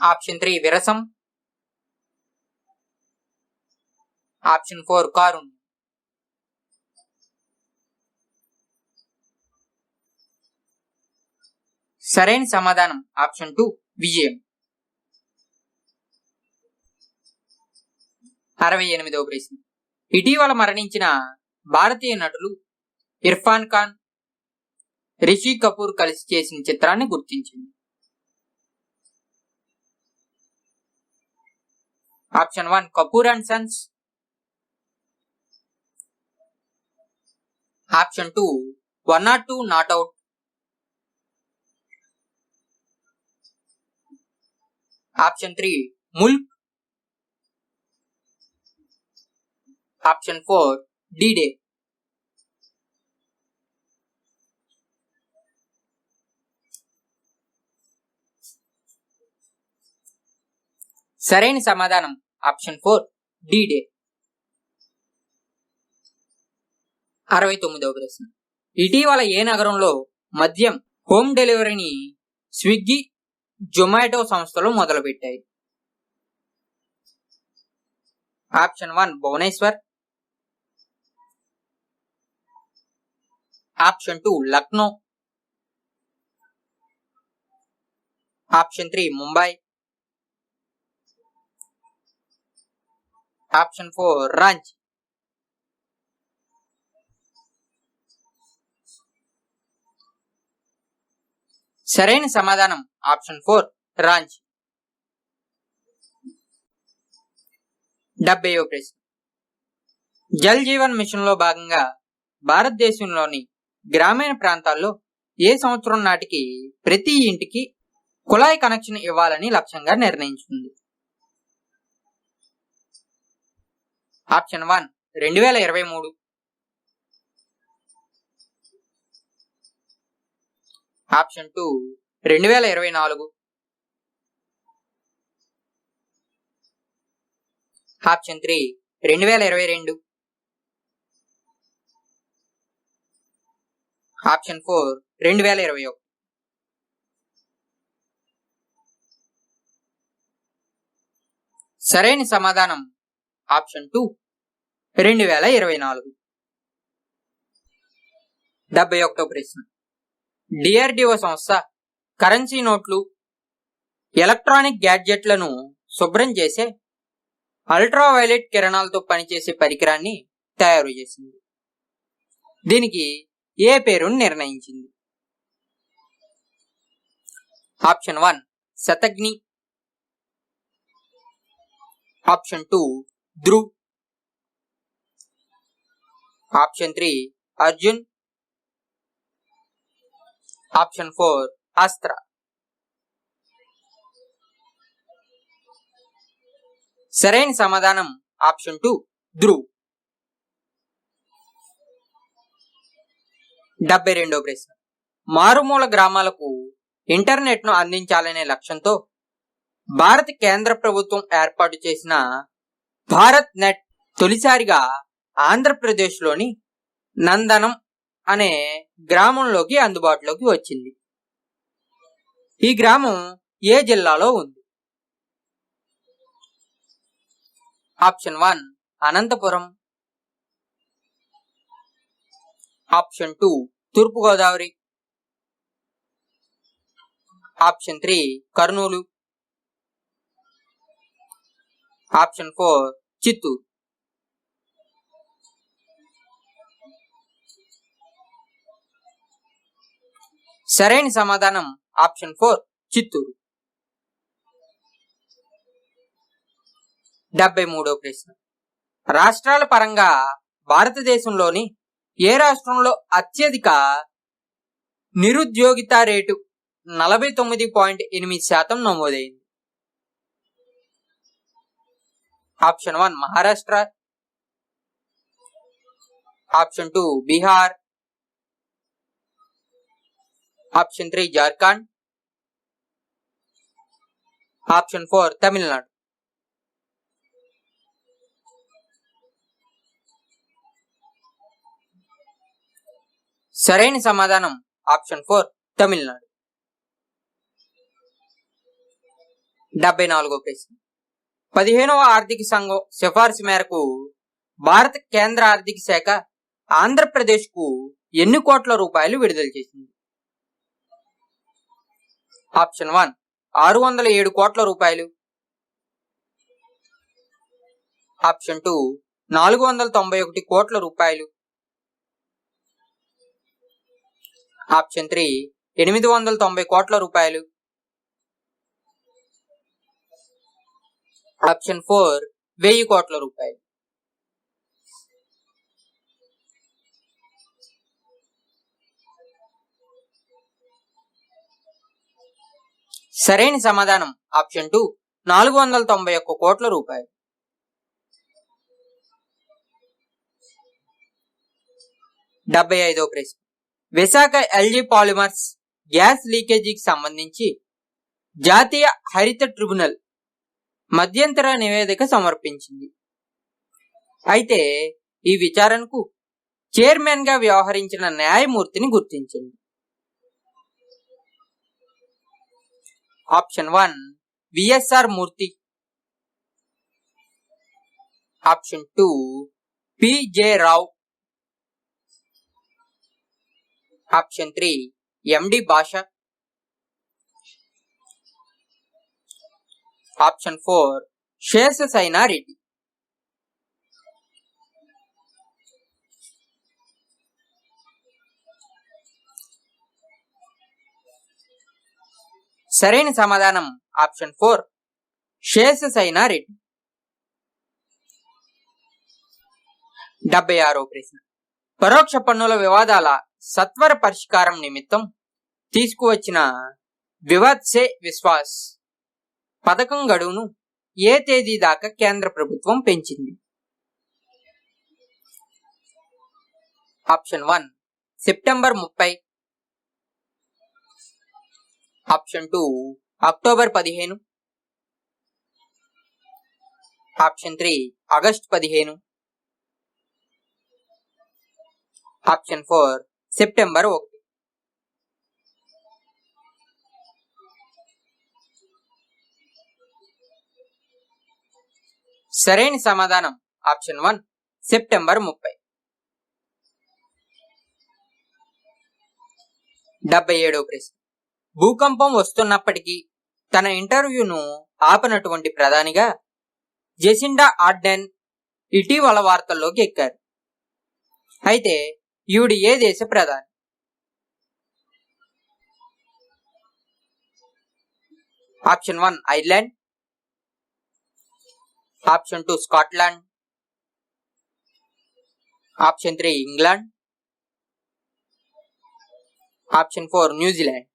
ఆప్షన్ 3 విరసం, ఆప్షన్ 4 కారుణ్యం. సరైన సమాధానం ఆప్షన్ 2 విజయం. 68వ ప్రశ్న ఇటీవల మరణించిన భారతీయ నటులు ఇర్ఫాన్ ఖాన్, రిషి కపూర్ కలిసి చేసిన చిత్రాన్ని గుర్తించండి. Option 1 Kapoor and Sons, option 2 102 not out, option 3 Mulk, option 4 డీడే. సరైన సమాధానం ఆప్షన్ 4 D-Day. 69వ ప్రశ్న. ఇటీవల ఏ నగరంలో మద్యం హోమ్ డెలివరీని స్విగ్గీ, జొమాటో సంస్థలు మొదలుపెట్టాయి? Option 1 Bhubaneswar, option 2 Lucknow, option 3 Mumbai, option 4 Ranchi. సరైన సమాధానం ఆప్షన్ 4 రాంచీ. 70వ ప్రశ్న. జల్ జీవన్ మిషన్ లో భాగంగా భారతదేశంలోని గ్రామీణ ప్రాంతాల్లో ఏ సంవత్సరం నాటికి ప్రతి ఇంటికి కుళాయి కనెక్షన్ ఇవ్వాలని లక్ష్యంగా నిర్ణయించుకుంది? Option 1 2023, option 2 2024, option 3 2022, option 4 2021. సరైన సమాధానం ఆప్షన్ 2 2024. 71వ ప్రశ్న. DRDO సంస్థ కరెన్సీ నోట్లు, ఎలక్ట్రానిక్ గ్యాడ్జెట్లను శుభ్రం చేసే అల్ట్రావైలెట్ కిరణాలతో పనిచేసే పరికరాన్ని తయారు చేసింది. దీనికి ఏ పేరును నిర్ణయించింది? Option 1 Shataghni, option 2 Dhruv, option 3 Arjun, option 4 Astra. సరైన సమాధానం ఆప్షన్ 2 ధ్రువ్. 72వ ప్రశ్న. మారుమూల గ్రామాలకు ఇంటర్నెట్ ను అందించాలనే లక్ష్యంతో భారత కేంద్ర ప్రభుత్వం ఏర్పాటు చేసిన భారత్ నెట్ తొలిసారిగా ఆంధ్రప్రదేశ్ లోని నందనం అనే గ్రామంలోకి అందుబాటులోకి వచ్చింది. ఈ గ్రామం ఏ జిల్లాలో ఉంది? ఆప్షన్ 1 అనంతపురం, ఆప్షన్ 2 తూర్పుగోదావరి, ఆప్షన్ 3 కర్నూలు, ఆప్షన్ 4 చిత్తూరు. సరైన సమాధానం ఆప్షన్ 4 చిత్తూరు. 73వ ప్రశ్న. రాష్ట్రాల పరంగా భారతదేశంలోని ఏ రాష్ట్రంలో అత్యధిక నిరుద్యోగిత రేటు 49.8% నమోదైంది? Option 1 Maharashtra, option 2 Bihar, option 3 Jharkhand, option 4 Tamil Nadu. సరైన సమాధానం ఆప్షన్ 4 తమిళనాడు. 74వ ప్రశ్న. 15వ ఆర్థిక సంఘం సిఫార్సు మేరకు భారత కేంద్ర ఆర్థిక శాఖ ఆంధ్రప్రదేశ్ కు ఎన్ని కోట్ల రూపాయలు విడుదల చేసింది? ఆప్షన్ 1 607 కోట్ల రూపాయలు, ఆప్షన్ 2 491 కోట్ల రూపాయలు, ఆప్షన్ 3 890 కోట్ల రూపాయలు, ఆప్షన్ 4 1000 కోట్ల రూపాయలు. సరైన సమాధానం ఆప్షన్ 2 491 కోట్ల రూపాయలు. 75వ ప్రశ్న. విశాఖ ఎల్జీ పాలిమర్స్ గ్యాస్ లీకేజీకి సంబంధించి జాతీయ హరిత ట్రిబ్యునల్ మధ్యంతర నివేదిక సమర్పించింది. అయితే ఈ విచారణకు చైర్మన్ గా వ్యవహరించిన న్యాయమూర్తిని గుర్తించింది. Option 1 V S R Murthy. Option 2 P J Rao. Option 3 M D Basha. Option 4 Seshasayana Reddy. సరైన సమాధానం ఆప్షన్ 4 శేషశయనారెడ్డి. 76వ ప్రశ్న. పరోక్ష పన్నుల వివాదాల సత్వర పరిష్కారం నిమిత్తం తీసుకువచ్చిన వివాద్ సే విశ్వాస్ పథకం గడువును ఏ తేదీ దాకా కేంద్ర ప్రభుత్వం పెంచింది? Option 1 September 30. Option 2 October 15. Option 3 August 15. Option 4 September 1. సరైన సమాధానం ఆప్షన్ 1 సెప్టెంబర్ 30. 77వ ప్రశ్న. భూకంపం వస్తున్నప్పటికీ తన ఇంటర్వ్యూను ఆపనటువంటి ప్రధానిగా జెసిండా ఆర్డెన్ ఇటీవల వార్తల్లోకి ఎక్కారు. అయితే ఈవిడ ఏ దేశ ప్రధాని? Option 1 Ireland. Option 2 Scotland. Option 3 England. Option 4 New Zealand.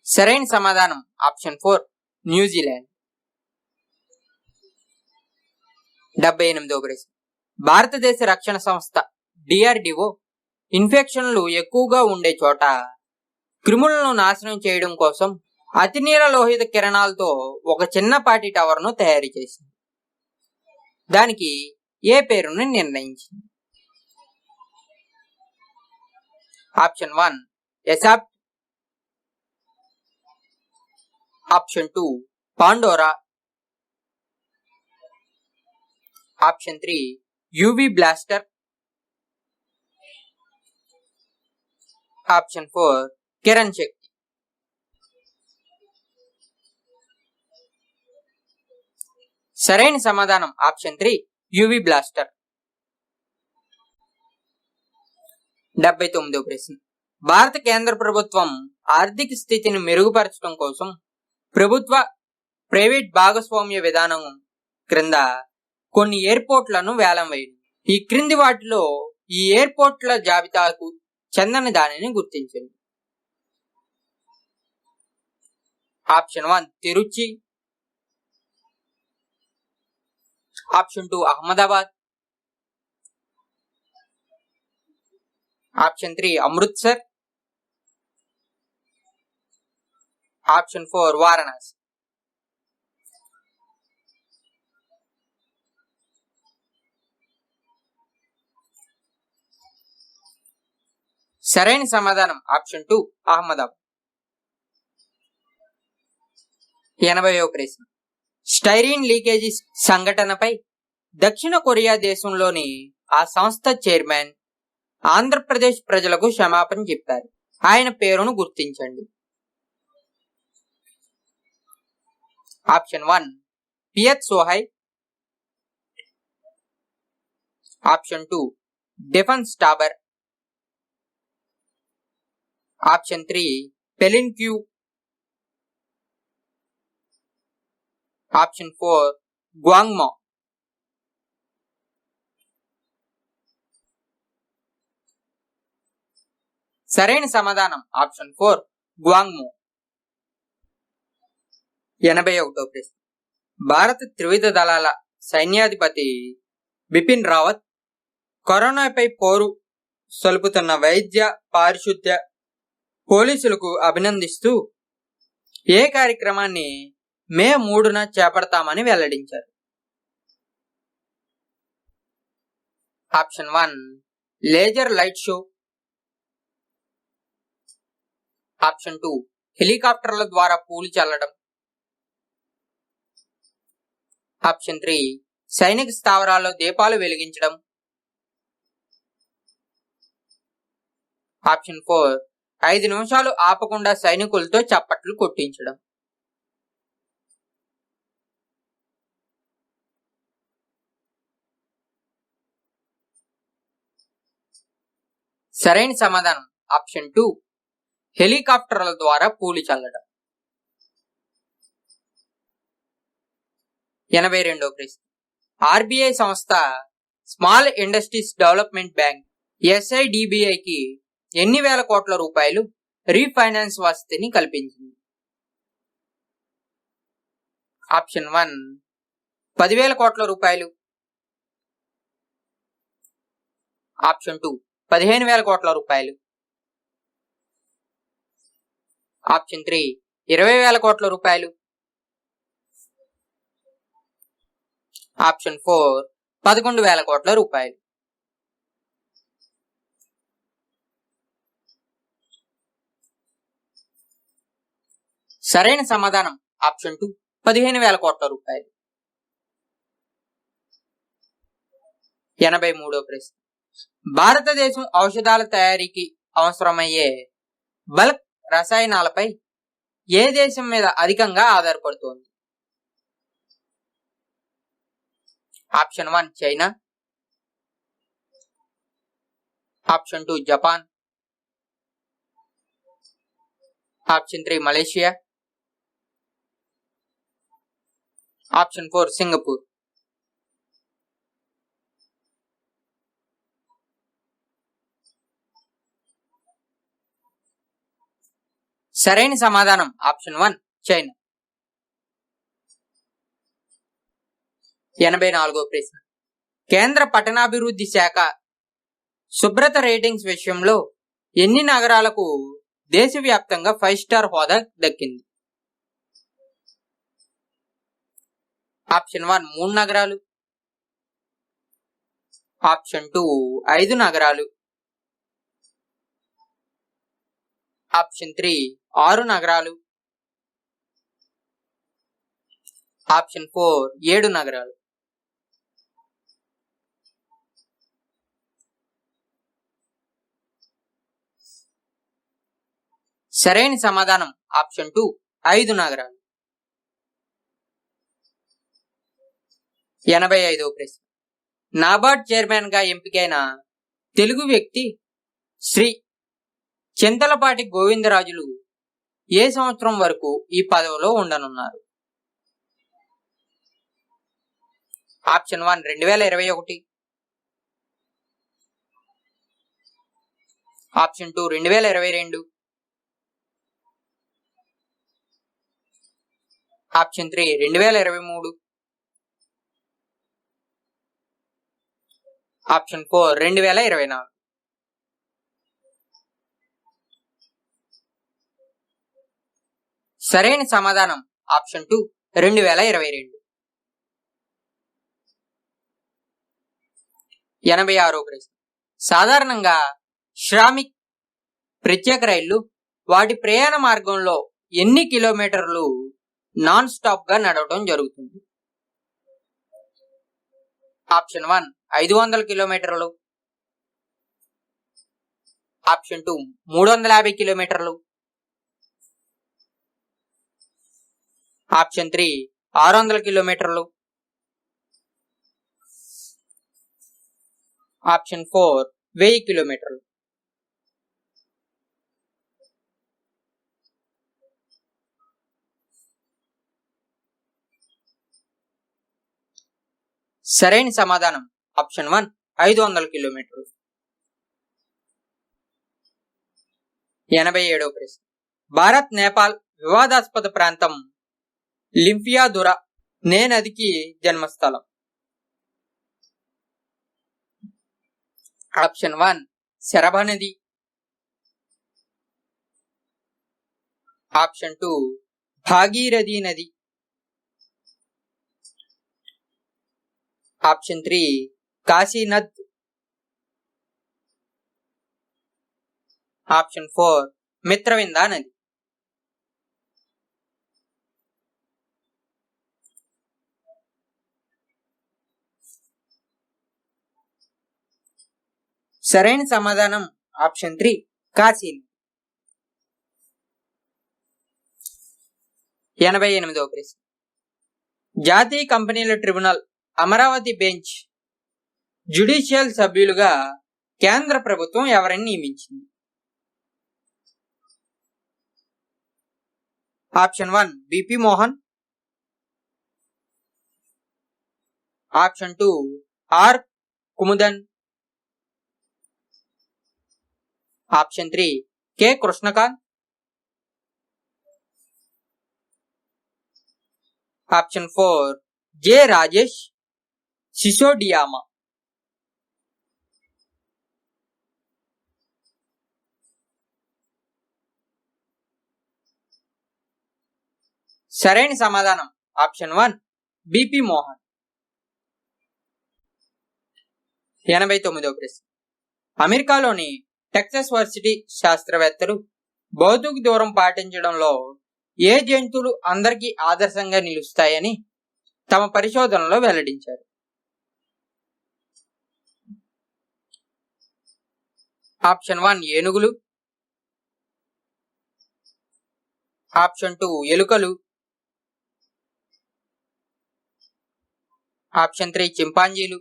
సరైన సమాధానం ఆప్షన్ 4 న్యూజిలాండ్. 78వ ప్రశ్న. భారతదేశ రక్షణ సంస్థ డిఆర్డిఓ ఇన్ఫెక్షన్లు ఎక్కువగా ఉండే చోట క్రిములను నాశనం చేయడం కోసం అతినీల లోహిత కిరణాలతో ఒక చిన్నపాటి టవర్ను తయారు చేసింది. దానికి ఏ పేరును నిర్ణయించింది? ఆప్షన్ 1 ఎసాప్ట్. ఆప్షన్ 2 Pandora. Option 3 UV blaster. Option 4 Kiran Shakti. సరైన సమాధానం ఆప్షన్ 3 యూవి బ్లాస్టర్. 79వ ప్రశ్న. భారత కేంద్ర ప్రభుత్వం ఆర్థిక స్థితిని మెరుగుపరచడం కోసం ప్రభుత్వ ప్రైవేట్ భాగస్వామ్య విధానం క్రింద కొన్ని ఎయిర్పోర్ట్లను వేలం వేయండి. ఈ క్రింది వాటిలో ఈ ఎయిర్పోర్ట్ల జాబితాకు చెందని దానిని గుర్తించండి. Option 1 Trichy. Option 2 Ahmedabad. Option 3 Amritsar. Option 4 Varanasi. సరైన సమాధానం ఆప్షన్ 2 అహ్మదాబాద్. 80వ ప్రశ్న. స్టైరీన్ లీకేజీ సంఘటనపై దక్షిణ కొరియా దేశంలోని ఆ సంస్థ చైర్మన్ ఆంధ్రప్రదేశ్ ప్రజలకు క్షమాపణ చెప్పారు. ఆయన పేరును గుర్తించండి. ఆప్షన్ 1 పియత్ సోహై. ఆప్షన్ 2 డెఫన్ స్టాబర్. ఆప్షన్ 3 పెలిన్ క్యూ. ఆప్షన్ 4 గ్వాంగ్మో. సరైన సమాధానం ఆప్షన్ 4 గ్వాంగ్మో. 81వ ప్రశ్న. భారత త్రివిధ దళాల సైన్యాధిపతి బిపిన్ రావత్ కరోనాపై పోరు సలుపుతున్న వైద్య, పారిశుద్ధ్య, పోలీసులకు అభినందిస్తూ ఏ కార్యక్రమాన్ని మే 3న చేపడతామని వెల్లడించారు? Option 1 laser light show, option 2 హెలికాప్టర్ల ద్వారా పూలు చల్లడం, ఆప్షన్ 3 సైనిక స్థావరాల్లో దీపాలు వెలిగించడం, ఆప్షన్ 4 5 నిమిషాలు ఆపకుండా సైనికులతో చప్పట్లు కొట్టించడం. సరైన సమాధానం ఆప్షన్ 2 హెలికాప్టర్ల ద్వారా పూలు చల్లడం. 82వ ప్రశ్న. ఆర్బీఐ సంస్థ స్మాల్ ఇండస్ట్రీస్ డెవలప్మెంట్ బ్యాంక్ SIDBIకి ఎన్ని వేల కోట్ల రూపాయలు రీఫైనాన్స్ వసతిని కల్పించింది? ఆప్షన్ 1 10,000 కోట్ల రూపాయలు, ఆప్షన్ 2 15,000 కోట్ల రూపాయలు, ఆప్షన్ 3 20,000 కోట్ల రూపాయలు, ఆప్షన్ 4 11,000 కోట్ల రూపాయలు. సరైన సమాధానం ఆప్షన్ 2 15,000 కోట్ల రూపాయలు. 83వ ప్రశ్న. భారతదేశం ఔషధాల తయారీకి అవసరమయ్యే బల్క్ రసాయనాలపై ఏ దేశం మీద అధికంగా ఆధారపడుతోంది? Option 1 China, option 2 Japan, option 3 Malaysia, option 4 Singapore. సరైన సమాధానం ఆప్షన్ 1 చైనా. 84వ ప్రశ్న. కేంద్ర పట్టణాభివృద్ధి శాఖ శుభ్రత రేటింగ్స్ విషయంలో ఎన్ని నగరాలకు దేశవ్యాప్తంగా 5 స్టార్ హోదా దక్కింది? ఆప్షన్ 1 3 నగరాలు, ఆప్షన్ 2 5 నగరాలు, ఆప్షన్ 3 6 నగరాలు, ఆప్షన్ 4 7 నగరాలు. సరైన సమాధానం ఆప్షన్ 2 5 నగరాలు. 85వ ప్రశ్న. నాబార్డ్ చైర్మన్ గా ఎంపికైన తెలుగు వ్యక్తి శ్రీ చింతలపాటి గోవిందరాజులు ఏ సంవత్సరం వరకు ఈ పదవిలో ఉండనున్నారు? Option 1 2021, option 2 2022, option 3 2023, option 4 2024. సరైన సమాధానం ఆప్షన్ 2 2022. 86వ ప్రశ్న. సాధారణంగా శ్రామిక్ ప్రత్యేక రైళ్లు వాటి ప్రయాణ మార్గంలో ఎన్ని కిలోమీటర్లు నాన్ స్టాప్ గా నడవడం జరుగుతుంది? ఆప్షన్ 1 500 కిలోమీటర్లు, ఆప్షన్ 2 350 కిలోమీటర్లు, ఆప్షన్ 3 600 కిలోమీటర్లు, ఆప్షన్ 4 1000 కిలోమీటర్లు. సరైన సమాధానం ఆప్షన్ 1 500 కిలోమీటర్లు. 87వ ప్రశ్న. భారత్ నేపాల్ వివాదాస్పద ప్రాంతం లింఫియాదురా నే నదికి జన్మస్థలం? ఆప్షన్ 1 శరభ నది, ఆప్షన్ 2 భాగీరథి నది. ఆప్షన్ 3 కాశీనద్. ఆప్షన్ 4 మిత్రవిందా నది. సరైన సమాధానం ఆప్షన్ 3 కాశీ. 88వ ప్రశ్న. జాతీయ కంపెనీల ట్రిబ్యునల్ అమరావతి బెంచ్ జ్యుడిషియల్ సభ్యులుగా కేంద్ర ప్రభుత్వం ఎవరిని నియమించింది? Option 1 BP Mohan. Option 2 R Kumudan. Option 3 K Krishnakant. Option 4 J Rajesh సిసోడియామా. సరైన సమాధానం ఆప్షన్ 1 బిపి మోహన్. 89వ ప్రశ్న. అమెరికాలోని టెక్సస్ వర్సిటీ శాస్త్రవేత్తలు భౌతిక దూరం పాటించడంలో ఏ జంతువులు అందరికీ ఆదర్శంగా నిలుస్తాయని తమ పరిశోధనలో వెల్లడించారు? ఆప్షన్ 1 ఏనుగులు. ఆప్షన్ 2 ఎలుకలు. ఆప్షన్ 3 చింపాంజీలు.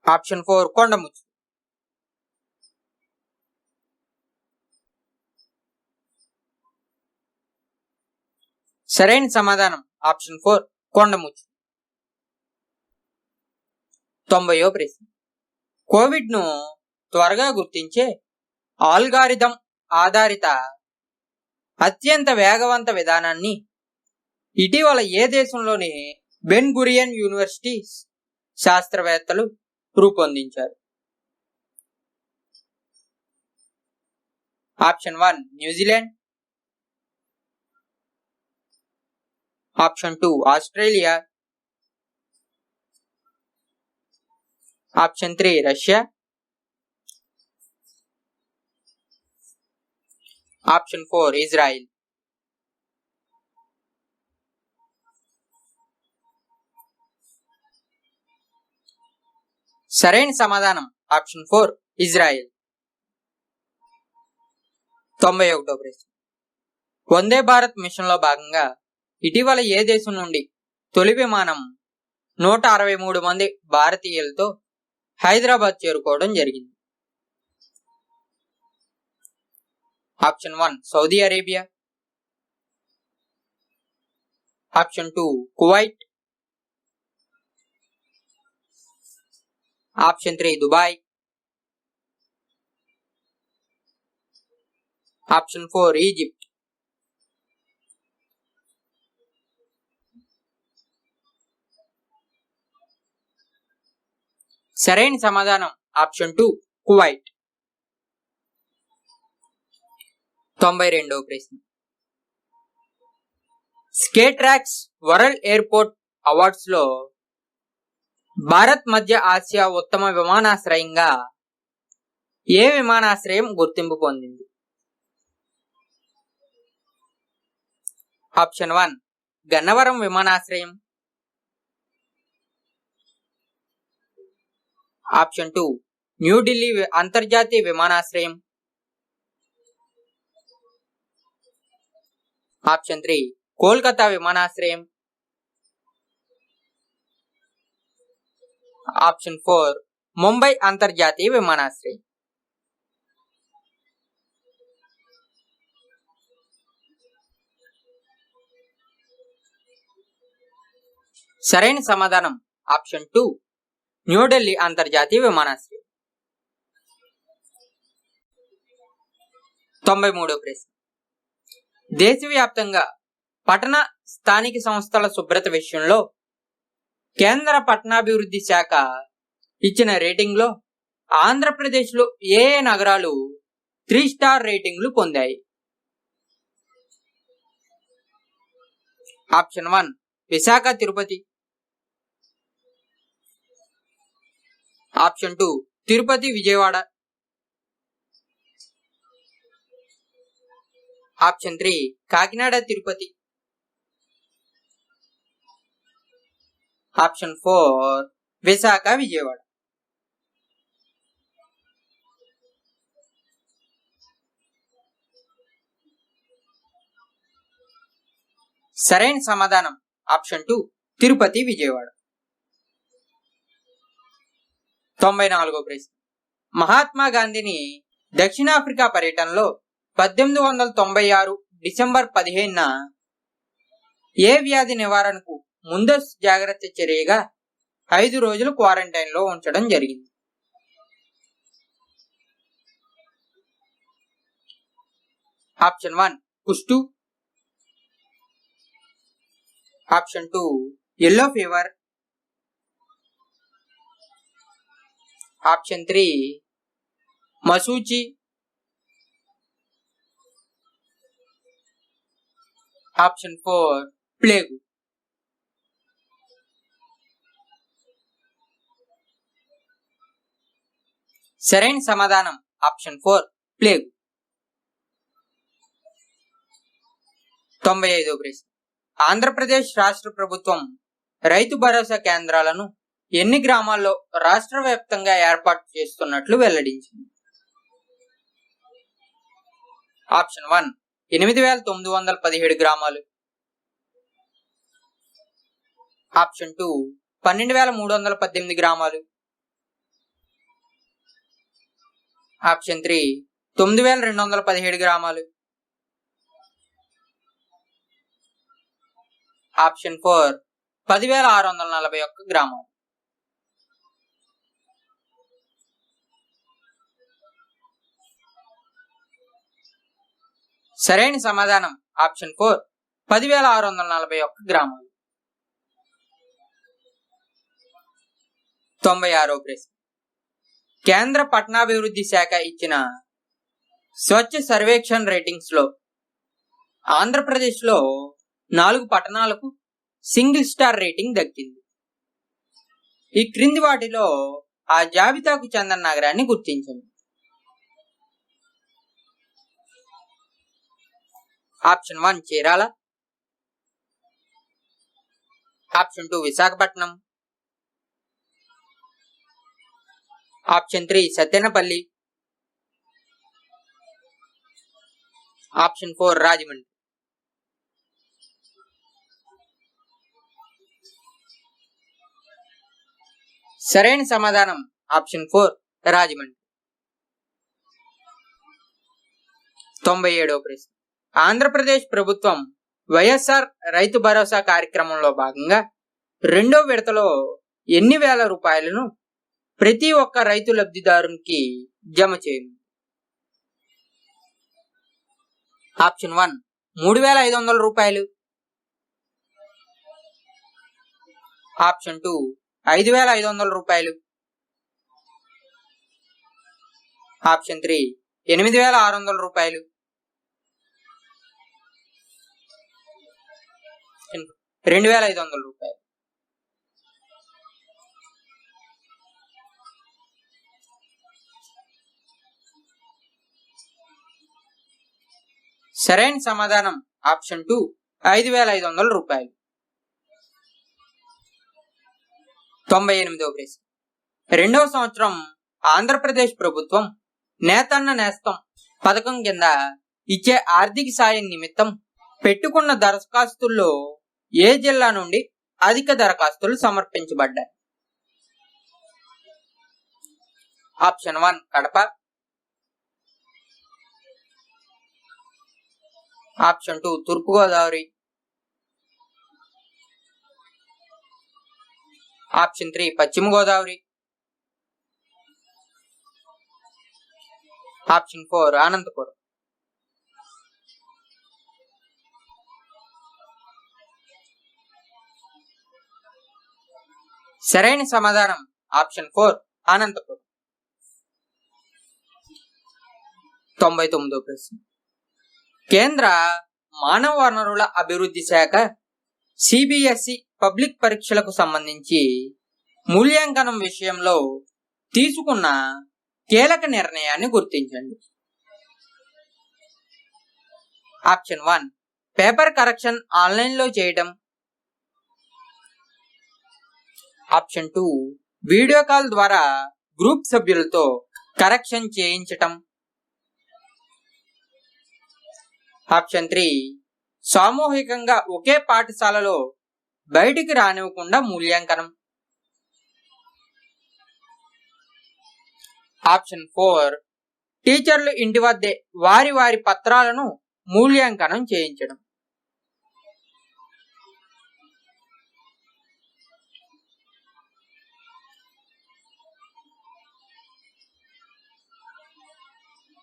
ఆప్షన్ 4 కొండముచ్చు. సరైన సమాధానం ఆప్షన్ 4 కొండముచ్చు. 90వ ప్రశ్న. కోవిడ్ ను త్వరగా గుర్తించే ఆల్గారిథం ఆధారిత అత్యంత వేగవంత విధానాన్ని ఇటీవల ఏ దేశంలోని బెన్ గురియన్ యూనివర్సిటీ శాస్త్రవేత్తలు రూపొందించారు? Option 1 New Zealand. Option 2 Australia. Option 3 Russia. Option 4 Israel. సరైన సమాధానం ఆప్షన్ 4 ఇజ్రాయిల్. 91వ ప్రశ్న. వందే భారత్ మిషన్ లో భాగంగా ఇటీవల ఏ దేశం నుండి తొలి విమానం 163 మంది భారతీయులతో హైదరాబాద్ చేరుకోవడం జరిగింది? Option 1 Saudi Arabia. Option 2 Kuwait. Option 3 Dubai. Option 4 Egypt. సరైన సమాధానం ఆప్షన్ 2 కువైట్. 92వ ప్రశ్న. స్కేట్రాక్స్ వరల్డ్ ఎయిర్పోర్ట్ అవార్డ్స్ లో భారత్ మధ్య ఆసియా ఉత్తమ విమానాశ్రయంగా ఏ విమానాశ్రయం గుర్తింపు పొందింది? ఆప్షన్ 1 గన్నవరం విమానాశ్రయం. ఆప్షన్ 2 న్యూఢిల్లీ అంతర్జాతీయ విమానాశ్రయం. ఆప్షన్ 3 కోల్కతా విమానాశ్రయం. ఆప్షన్ 4 ముంబై అంతర్జాతీయ విమానాశ్రయం. సరైన సమాధానం ఆప్షన్ 2 న్యూఢిల్లీ అంతర్జాతీయ విమానాశ్రయం. 93వ ప్రశ్న. దేశవ్యాప్తంగా పట్టణ స్థానిక సంస్థల శుభ్రత విషయంలో కేంద్ర పట్టణాభివృద్ధి శాఖ ఇచ్చిన రేటింగ్ లో ఆంధ్రప్రదేశ్ లో ఏ నగరాలు 3 స్టార్ రేటింగ్లు పొందాయి? Option 1 Visakha Tirupati, option 2 Tirupati Vijayawada, option 3 Kakinada Tirupati, option 4 Visakha Vijayawada. సరైన సమాధానం ఆప్షన్ 2 తిరుపతి విజయవాడ. 94వ ప్రశ్న. మహాత్మా గాంధీని దక్షిణాఫ్రికా పర్యటనలో 1896 డిసెంబర్ 15న ఏ వ్యాధి నివారణకు ముందస్తు జాగ్రత్త చర్యగా 5 రోజులు క్వారంటైన్ లో ఉంచడం జరిగింది? ఆప్షన్ 1 కుష్టు, ఆప్షన్ 2 yellow fever, ఆప్షన్ 3 మసూచి, ఆప్షన్ 4 ప్లేగు. సరైన సమాధానం ఆప్షన్ 4 ప్లేగు. 95వ ప్రశ్న. ఆంధ్రప్రదేశ్ రాష్ట్ర ప్రభుత్వం రైతు భరోసా కేంద్రాలను ఎన్ని గ్రామాల్లో రాష్ట్ర వ్యాప్తంగా ఏర్పాటు చేస్తున్నట్లు వెల్లడించింది? ఆప్షన్ 1 8,917 గ్రామాలు, ఆప్షన్ 2 12,318 గ్రామాలు, ఆప్షన్ 3 9,217 గ్రామాలు, ఆప్షన్ 4 10,641 గ్రామాలు. సరైన సమాధానం ఆప్షన్ 4 10,641 గ్రామాలు. 96వ ప్రశ్న. కేంద్ర పట్టణాభివృద్ధి శాఖ ఇచ్చిన స్వచ్ఛ సర్వేక్షణ్ రేటింగ్స్ లో ఆంధ్రప్రదేశ్ లో 4 పట్టణాలకు సింగిల్ స్టార్ రేటింగ్ దక్కింది. ఈ క్రింది వాటిలో ఆ జాబితాకు చెందిన నగరాన్ని గుర్తించండి. Option 1 Chirala, option 2 Visakhapatnam, option 3 Sattenapalli, option 4 Rajahmundry. సరైన సమాధానం ఆప్షన్ 4 రాజమండ్రి. 97వ ప్రశ్న. ఆంధ్రప్రదేశ్ ప్రభుత్వం వైఎస్ఆర్ రైతు భరోసా కార్యక్రమంలో భాగంగా 2వ విడతలో ఎన్ని వేల రూపాయలను ప్రతి ఒక్క రైతు లబ్ధిదారునికి జమ చేయనుంది? ఆప్షన్ 1 3,500 రూపాయలు, ఆప్షన్ 2 5,500 రూపాయలు, ఆప్షన్ 3 8,600 రూపాయలు, 2,500 రూపాయలు. సరైన సమాధానం ఆప్షన్ 2 5,500 రూపాయలు. 98వ ప్రశ్న. 2వ సంవత్సరం ఆంధ్రప్రదేశ్ ప్రభుత్వం నేతన్న నేస్తం పథకం కింద ఇచ్చే ఆర్థిక సాయం నిమిత్తం పెట్టుకున్న దరఖాస్తుల్లో ఏ జిల్లా నుండి అధిక దరఖాస్తులు సమర్పించబడ్డాయి? ఆప్షన్ 1 కడప, ఆప్షన్ 2 తూర్పుగోదావరి, ఆప్షన్ 3 పశ్చిమ గోదావరి, ఆప్షన్ 4 అనంతపురం. సరైన సమాధానం ఆప్షన్ 4 అనంతపురం. 99వ ప్రశ్న. కేంద్ర మానవ వనరుల అభివృద్ధి శాఖ సిబిఎస్ఈ పబ్లిక్ పరీక్షలకు సంబంధించి మూల్యాంకనం విషయంలో తీసుకున్న కీలక నిర్ణయాన్ని గుర్తించండి. ఆప్షన్ 1 పేపర్ కరెక్షన్ ఆన్లైన్లో చేయడం. ఆప్షన్ 2 వీడియో కాల్ ద్వారా గ్రూప్ సభ్యులతో కరెక్షన్ చేయించటం. ఆప్షన్ 3 సామూహికంగా ఒకే పాఠశాలలో బయటికి రానివ్వకుండా మూల్యాంకనం. ఆప్షన్ 4 టీచర్లు ఇంటి వద్దే వారి వారి పత్రాలను మూల్యాంకనం చేయించడం.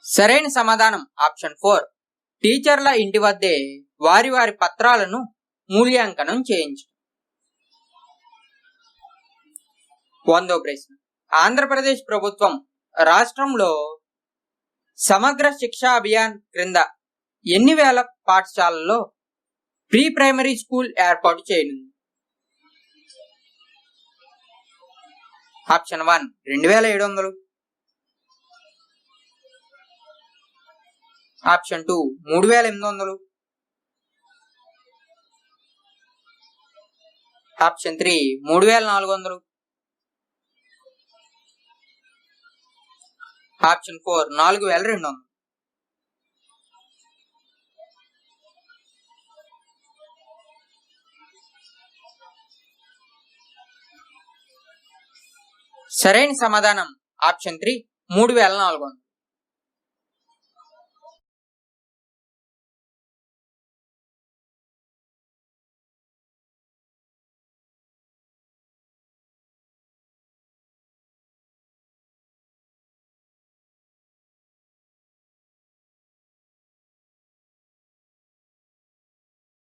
సరైన సమాధానం ఆప్షన్ 4 టీచర్ల ఇంటి వద్దే వారి వారి పత్రాలను మూల్యాంకనం చేయించడం. 100వ ప్రశ్న. ఆంధ్రప్రదేశ్ ప్రభుత్వం రాష్ట్రంలో సమగ్ర శిక్షా అభియాన్ క్రింద ఎన్ని వేల పాఠశాలల్లో ప్రీ ప్రైమరీ స్కూల్ ఏర్పాటు చేయనుంది? ఆప్షన్ 1 2700. ఆప్షన్ 2 3800. ఆప్షన్ 3 3400. ఆప్షన్ 4 4200. సరైన సమాధానం ఆప్షన్ 3 3400.